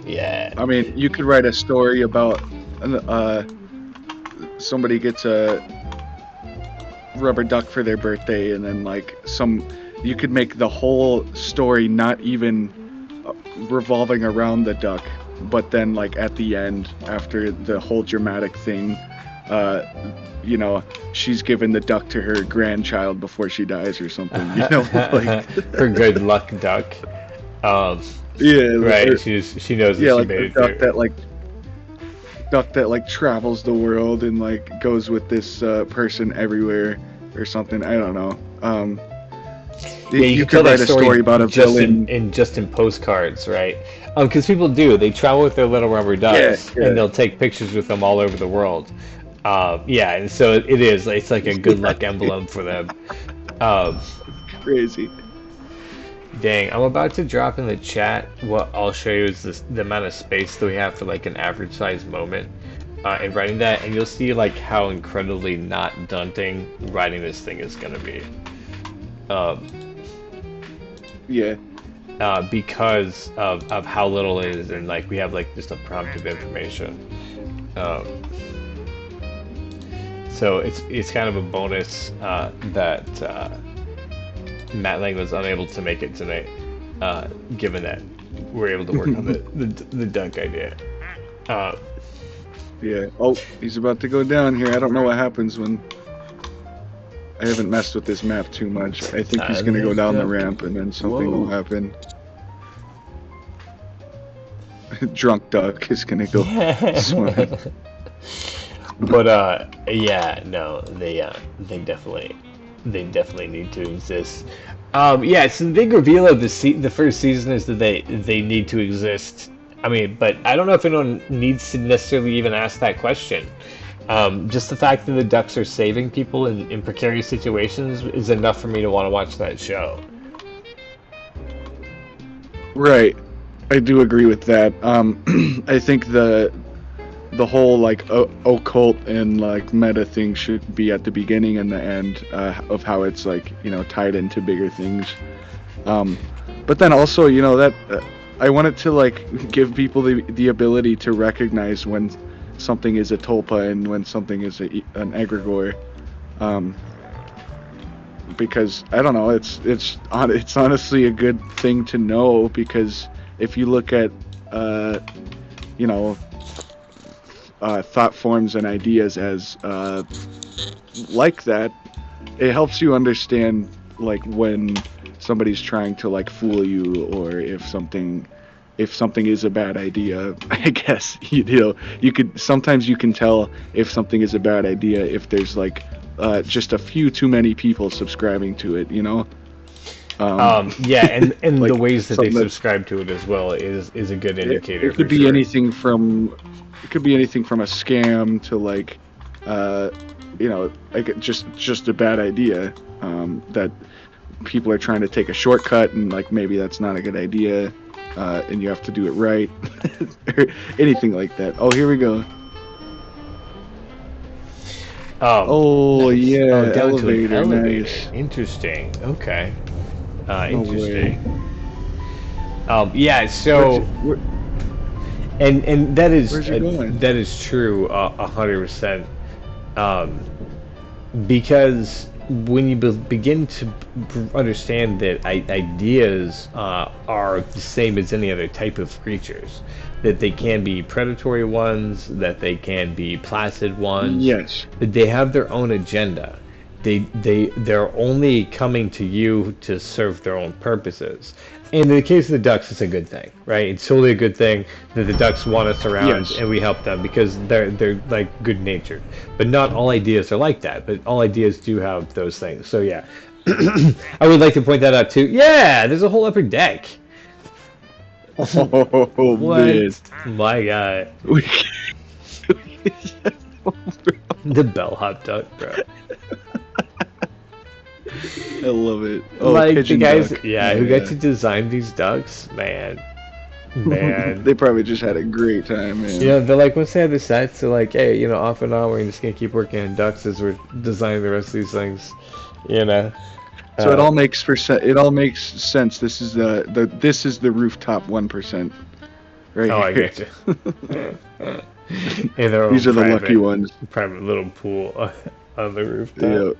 Yeah. I mean, you could write a story about somebody gets a rubber duck for their birthday, and then you could make the whole story not even revolving around the duck, but then like at the end, after the whole dramatic thing, she's given the duck to her grandchild before she dies or something. Like Her good luck duck. yeah, Right. or- She knows that yeah, she like made the it duck through. that travels the world and like goes with this person everywhere or something. I don't know. Yeah, you could could write a story about a villain. in postcards, right? Because people do. They travel with their little rubber ducks, Yeah. and they'll take pictures with them all over the world. Yeah, and so it is. It's like a good luck emblem for them. Crazy. Dang, I'm about to drop in the chat what I'll show you is the amount of space that we have for like an average size moment in writing that, and you'll see like how incredibly not daunting writing this thing is going to be. Yeah. Because of how little it is, and like we have like just a prompt of information. So it's kind of a bonus that Matt Lang was unable to make it tonight, given that we're able to work on the duck idea. Yeah. Oh, he's about to go down here. I don't know what happens when. I haven't messed with this map too much. I think he's gonna go down the ramp and then something will happen. Drunk duck is gonna go swimming. But yeah, no, they definitely need to exist. Yeah, so the big reveal of the first season is that they need to exist. I mean, but I don't know if anyone needs to necessarily even ask that question. Just the fact that the ducks are saving people in precarious situations is enough for me to want to watch that show. Right. I do agree with that. I think the whole like occult and like meta thing should be at the beginning and the end of how it's like, you know, tied into bigger things. But then also, you know, that I wanted to like give people the ability to recognize when something is a tulpa and when something is an egregore. Because I don't know, it's honestly a good thing to know, because if you look at you know, thought forms and ideas as like that, it helps you understand like when somebody's trying to like fool you, or if something is a bad idea. I guess you know, you could sometimes you can tell if something is a bad idea if there's like just a few too many people subscribing to it, you know. Yeah, and Like the ways that they something that subscribe to it as well is a good indicator it could for be sure. anything from a scam to like you know, like just a bad idea, that people are trying to take a shortcut, and like maybe that's not a good idea, and you have to do it right, or anything like that. Oh, here we go. Oh Nice. yeah, Oh, down to an elevator, elevator. nice. Interesting. Okay. No way. Interesting. Yeah. Where's So, it, where, and where's it going? that is true 100%. Um, because when you begin to understand that ideas are the same as any other type of creatures, that they can be predatory ones, that they can be placid ones, Yes. that they have their own agenda. They're only coming to you to serve their own purposes. And in the case of the ducks, it's a good thing, right? It's totally a good thing that the ducks want us around Yes. and we help them because they're like good natured. But not all ideas are like that. But all ideas do have those things. So yeah, I would like to point that out too. Yeah, there's a whole upper deck. Oh man. What? My God, We- the bellhop duck, bro. I love it. Oh, Like the pigeon guys, duck. yeah, who got to design these ducks, man. Man. They probably just had a great time, man. Yeah, they're like, once they have the sets, they're like, hey, off and on, we're just gonna keep working on ducks as we're designing the rest of these things, you know. So it all makes sense. This is the rooftop 1%, right Oh, I here. get you. And their own These are the lucky ones. private little pool on the rooftop.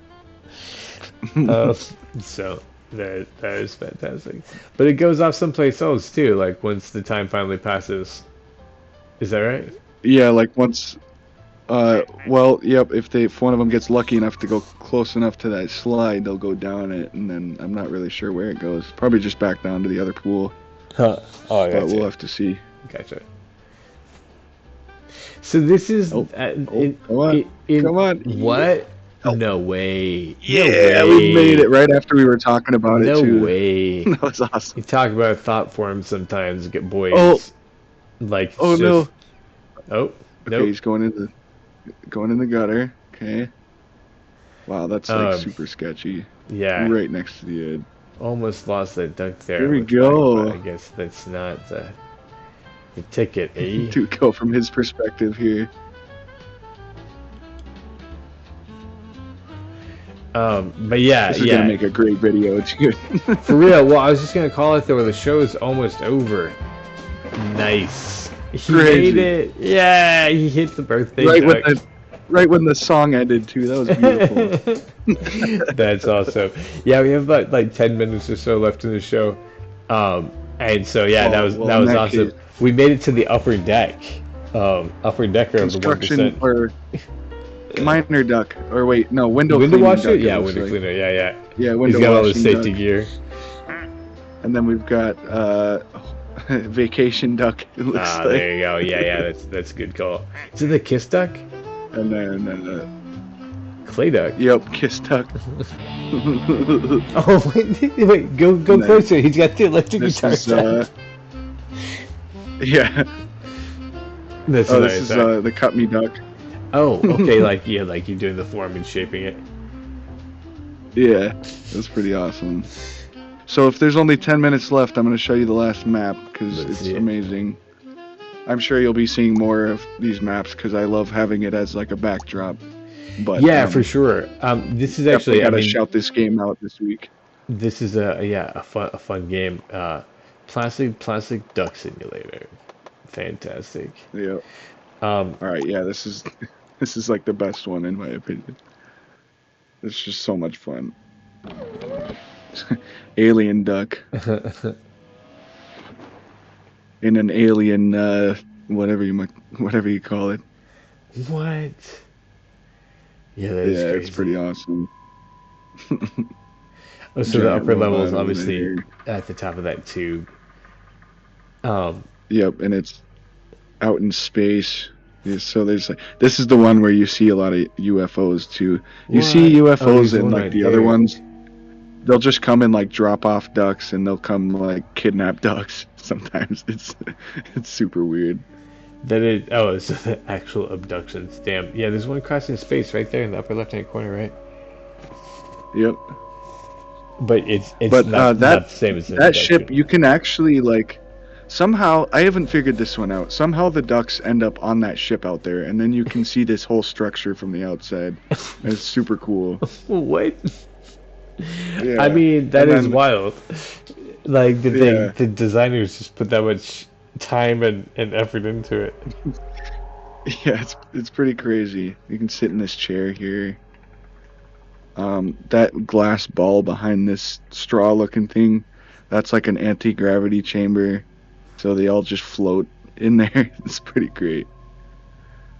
Yeah. So that is fantastic. But it goes off someplace else too, like once the time finally passes. Is that right? Yeah, like once. Well, yep. If one of them gets lucky enough to go close enough to that slide, they'll go down it, and then I'm not really sure where it goes. Probably just back down to the other pool. Huh. Oh, I But gotcha. we'll have to see. Gotcha. So this is Come on, come on. what? Oh. No way. Yeah, no we made way. it right after we were talking about it No too. way. That was awesome. You talk about thought forms sometimes, get boys. Oh. Like Oh it's no. just- Oh, Okay, nope. he's going in the gutter. Okay. Wow, that's like super sketchy. Yeah. Right next to the edge. Almost lost that duck there. Here we looks like, go. but I guess that's not the ticket, eh? To go from his perspective here. But yeah, This is yeah. gonna make a great video too. For real. Well, I was just gonna call it though. The show is almost over. Nice. He Crazy. made it. Yeah, he hit the birthday duck. Right when the song ended too. That was beautiful. That's awesome. Yeah, we have about like 10 minutes or so left in the show. And so yeah, Oh, that was well, in that awesome. case- We made it to the upper deck. Upper decker of the Construction 1%. or minor duck, or wait, no, window Window cleaning washer? duck, it Yeah, looks window like. cleaner. Yeah. Yeah, He's window got all the washing safety duck. gear. And then we've got vacation duck. It looks Ah, like. there you go. Yeah, that's a good call. Is it the kiss duck? And then, Clay duck. yep, kiss duck. Oh wait, go And then closer. He's got the electric this guitar is, sound. yeah. That's Oh, this hilarious. is Sorry. the cut me duck. Oh, okay, like yeah, like you're doing the form and shaping it. Yeah, that's pretty awesome. So if there's only 10 minutes left, I'm going to show you the last map because Let's it's see it. amazing. I'm sure you'll be seeing more of these maps because I love having it as like a backdrop. But Yeah, for sure. This is definitely actually, I got to mean, shout this game out this week. this is a fun game. Plastic Duck Simulator. Fantastic. Yeah. Um, All right. Yeah. This is this is like the best one in my opinion. It's just so much fun. Alien duck in an alien whatever you call it. what? Yeah, that is Yeah, crazy. it's pretty awesome. Oh, so the Giant upper level robot is over obviously there. at the top of that tube. Um, Yep, and it's out in space. Yeah, so there's like this is the one where you see a lot of UFOs too. You see what? Oh, there's UFOs in one like right the other there. ones. They'll just come and like drop off ducks, and they'll come like kidnap ducks. Sometimes it's super weird. That is, oh, it's the actual abductions. Damn. Yeah, there's one crossing space right there in the upper left-hand corner, right? Yep. But it's But not that the same as an that ship, abduction. you can actually like somehow I haven't figured this one out. Somehow the ducks end up on that ship out there, and then you can see this whole structure from the outside. And it's super cool. What? Yeah. I mean, that And is then wild. Like, did yeah. the designers just put that much time and effort into it? Yeah, it's pretty crazy. You can sit in this chair here. That glass ball behind this straw-looking thing, that's like an anti-gravity chamber, so they all just float in there. It's pretty great.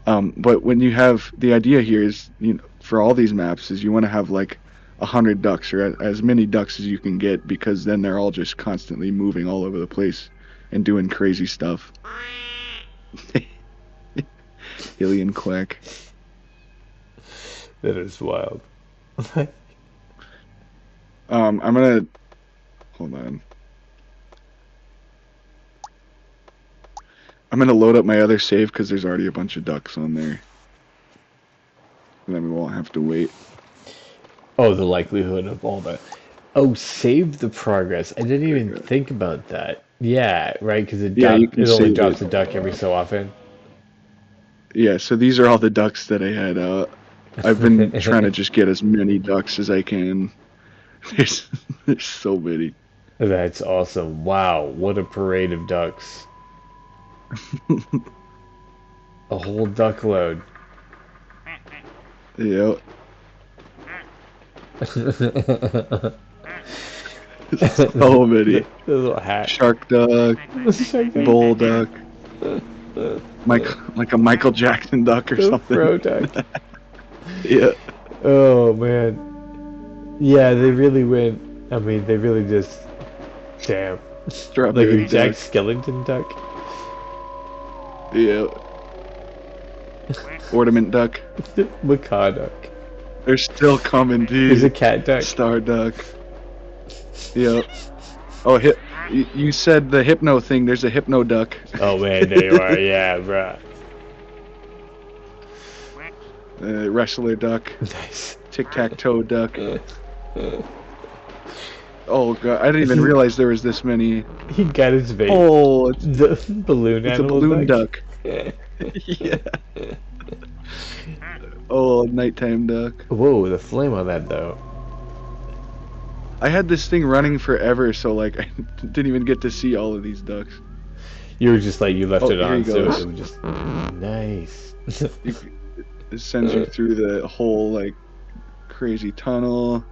But when you have the idea here is, you know, for all these maps is you want to have like 100 ducks or as many ducks as you can get because then they're all just constantly moving all over the place and doing crazy stuff. Alien quack. That is wild. I'm gonna hold on. I'm gonna load up my other save because there's already a bunch of ducks on there, and then we won't have to wait. Oh, the likelihood of all that. Oh, save the progress. I didn't even Okay. think about that. Yeah, right, because Yeah, you can it only save drops it. a duck every so often. Yeah, so these are all the ducks that I had. I've been trying to just get as many ducks as I can. There's so many. That's awesome. Wow, what a parade of ducks. A whole duck load. Yeah, so many. The little hat. Shark duck, bull duck, like a Michael Jackson duck or The something. fro duck. Yeah, Oh man. Yeah, they really went. I mean, they really just. Damn. Like strawberry a Jack duck. Skellington duck. Yeah, ornament duck. Macaw duck. They're still coming, There's a dude. cat duck. Star duck. Yep. Oh, you said the hypno thing. There's a hypno duck. Oh man, there you are. Yeah, bruh. Wrestler duck. Nice. Tic-tac-toe duck. Oh god, I didn't even realize there was this many. He got his bait. Oh, The balloon it's a animal balloon duck. duck. Yeah. Oh, nighttime duck. Whoa, the flame on that though. I had this thing running forever, so like I didn't even get to see all of these ducks. You were just like you left Oh, it here on, he so goes. it would just nice. It sends you through the whole like crazy tunnel.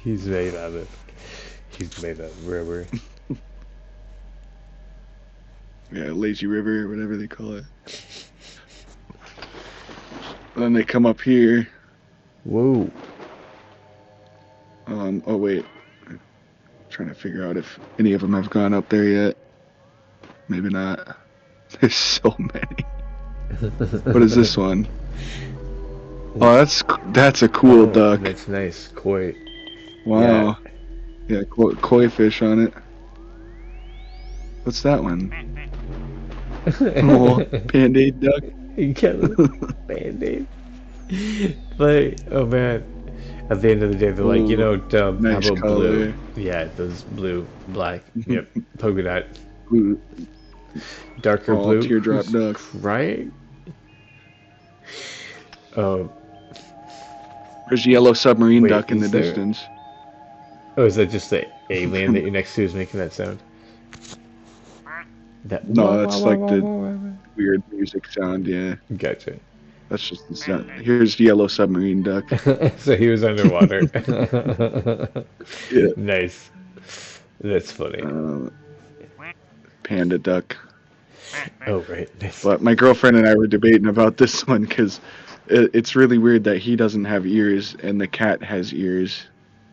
He's made out of. He's made out of rubber. Yeah, lazy river, or whatever they call it. Then they come up here. Whoa. Oh wait, I'm trying to figure out if any of them have gone up there yet. Maybe not. There's so many. What is this one? Oh, that's a cool Oh, duck. that's nice. Koi. Yeah. Wow. Yeah, koi fish on it. What's that one? Oh, Band-Aid duck. You get a Band-Aid. Like, oh man. At the end of the day, they're like, Ooh, how nice about blue? color. Yeah, those blue, black. Yep, polka dot. Ooh, Darker oh, blue. teardrop Who's duck. crying? Oh, There's a yellow submarine wait, duck in the is there? distance. Oh, is that just the alien that you're next to is making that sound? That No, that's like the weird music sound, yeah. Gotcha. That's just the sound. Here's the yellow submarine duck. So he was underwater. Yeah. Nice. That's funny. Panda duck. Oh, right. Nice. But my girlfriend and I were debating about this one because it's really weird that he doesn't have ears and the cat has ears.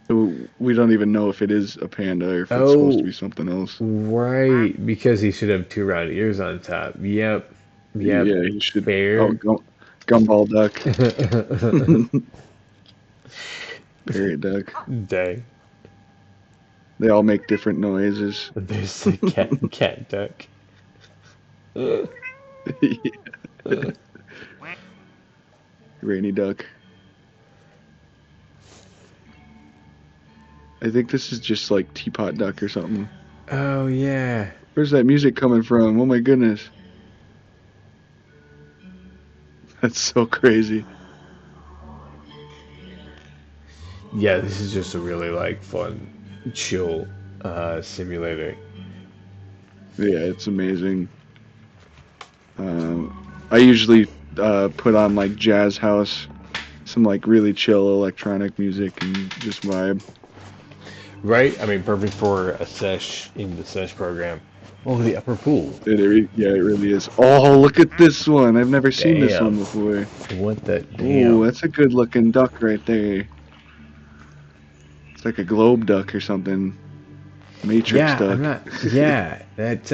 So we don't even know if it is a panda or if it's supposed to Oh, be something else. right. Because he should have two round ears on top. Yep. Yep. Yeah, he should. Oh, Fair. gumball duck. Parrot duck. Dang. They all make different noises. There's a cat duck. Rainy duck. I think this is just like teapot duck or something. Oh yeah. Where's that music coming from? Oh my goodness. That's so crazy. Yeah, this is just a really like fun, chill simulator. Yeah, it's amazing. I usually put on like jazz house, some like really chill electronic music and just vibe. Right? I mean, perfect for a sesh in the sesh program. Oh, the upper pool. Yeah, it really is. Oh, look at this one. I've never seen this one Damn. before. What the Oh, damn? that's a good looking duck right there. It's like a globe duck or something. Matrix Yeah, duck. I'm not. Yeah, that.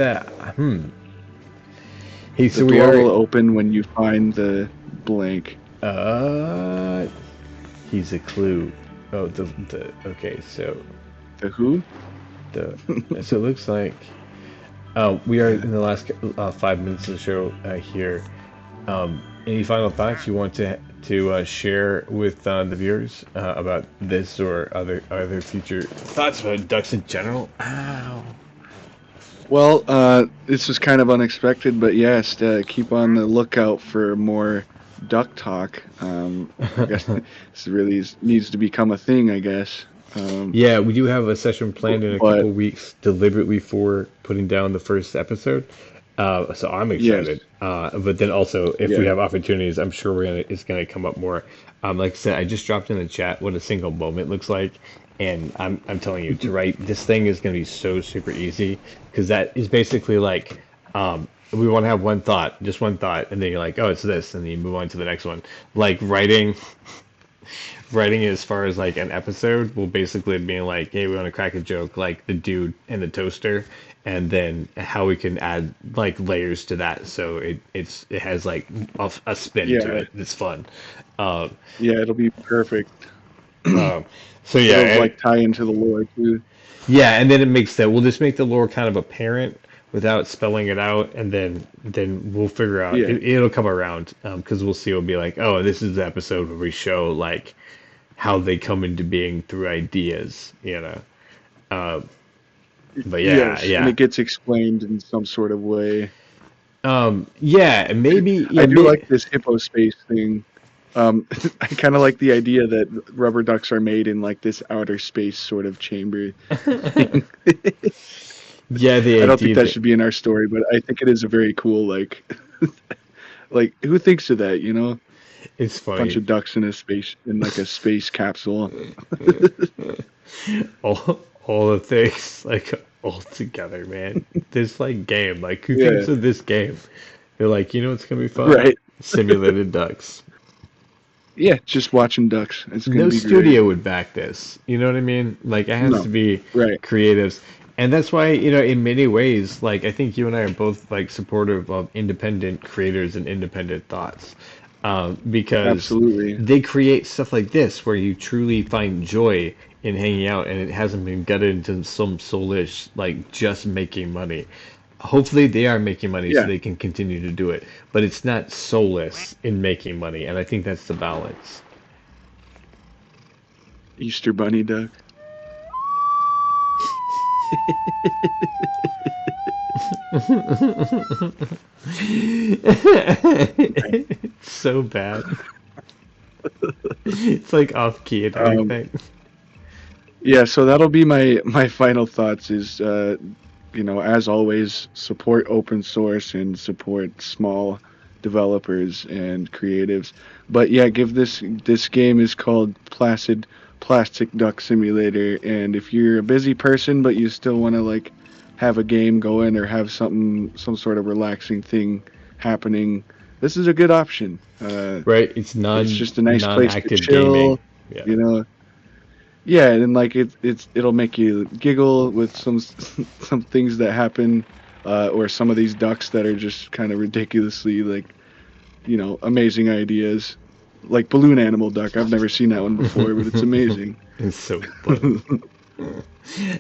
Hey, The so we door will are. open when you find the blank. Uh, he's a clue. Oh, the. Okay, so The who? the. So it looks like. We are in the last 5 minutes of the show here. Any final thoughts you want to share with the viewers about this or other future thoughts about ducks in general? Ow. Well, this was kind of unexpected, but yes, keep on the lookout for more duck talk. I guess this really needs to become a thing, I guess. Yeah, we do have a session planned in a But couple weeks deliberately for putting down the first episode. So I'm yes, excited. But then also, if we yeah, have opportunities, I'm sure it's gonna come up more. Like I said, I just dropped in the chat what a single moment looks like, and I'm telling you, to write this thing is gonna be so super easy because that is basically like, we want to have one thought, just one thought, and then you're like, oh, it's this, and then you move on to the next one. Like writing as far as like an episode will basically be like, hey, we want to crack a joke like the dude and the toaster, and then how we can add like layers to that so it has like a spin to yeah, it. It's fun. Um, yeah. It'll be perfect. so yeah, It'll like tie into the lore too. yeah, and then it makes that we'll just make the lore kind of apparent without spelling it out, and then we'll figure out Yeah, it'll come around because we'll see. It'll be like, oh, this is the episode where we show like how they come into being through ideas, you know. Uh, but yeah, yes, and yeah, it gets explained in some sort of way. yeah, and maybe I yeah, do like this hippo space thing. I kind of like the idea that rubber ducks are made in like this outer space sort of chamber thing. yeah, the I don't think idea that that should be in our story, but I think it is a very cool like like who thinks of that, you know? it's Bunch funny. of ducks in a space in like a space capsule. All the things like all together, man. This like game, like who Yeah, thinks of this game? They're like, you know, it's gonna be fun. right. Simulated ducks. Yeah, just watching ducks. It's gonna No be great. studio would back this. You know what I mean? Like it has to No, be right. creatives. And that's why, in many ways, like I think you and I are both like supportive of independent creators and independent thoughts, because Absolutely. they create stuff like this where you truly find joy in hanging out, and it hasn't been gutted into some soulish like just making money. Hopefully, they are making money so Yeah. they can continue to do it, but it's not soulless in making money, and I think that's the balance. Easter Bunny duck. It's so bad. It's like off key and Um, everything. yeah, so that'll be my final thoughts is as always, support open source and support small developers and creatives. But yeah, give this game is called Placid Plastic Duck Simulator, and if you're a busy person but you still want to like have a game going or have some sort of relaxing thing happening, this is a good option. Right? It's It's non just a nice place to non-active gaming. chill, Yeah. you know. Yeah, and like it'll make you giggle with some things that happen, or some of these ducks that are just kind of ridiculously like amazing ideas, like balloon animal duck. I've never seen that one before, but it's amazing. It's so funny.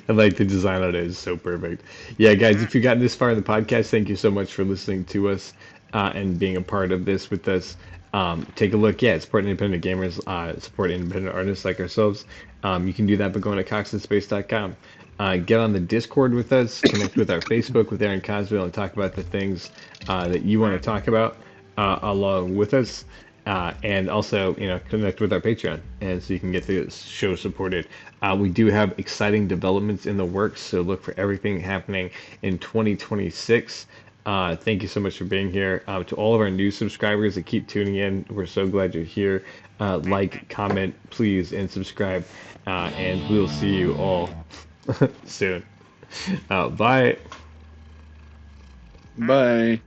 And like the design on it is so perfect. Yeah, guys, if you got this far in the podcast, thank you so much for listening to us, and being a part of this with us. Take a look. Yeah, support independent gamers, support independent artists like ourselves. You can do that by going to coxinspace.com. Get on the Discord with us, connect with our Facebook with Aaron Cosville, and talk about the things that you want to talk about along with us. And also, connect with our Patreon, and so you can get the show supported. We do have exciting developments in the works, so look for everything happening in 2026. Thank you so much for being here. To all of our new subscribers that keep tuning in, we're so glad you're here. Like, comment, please, and subscribe. And we'll see you all soon. Bye. Bye.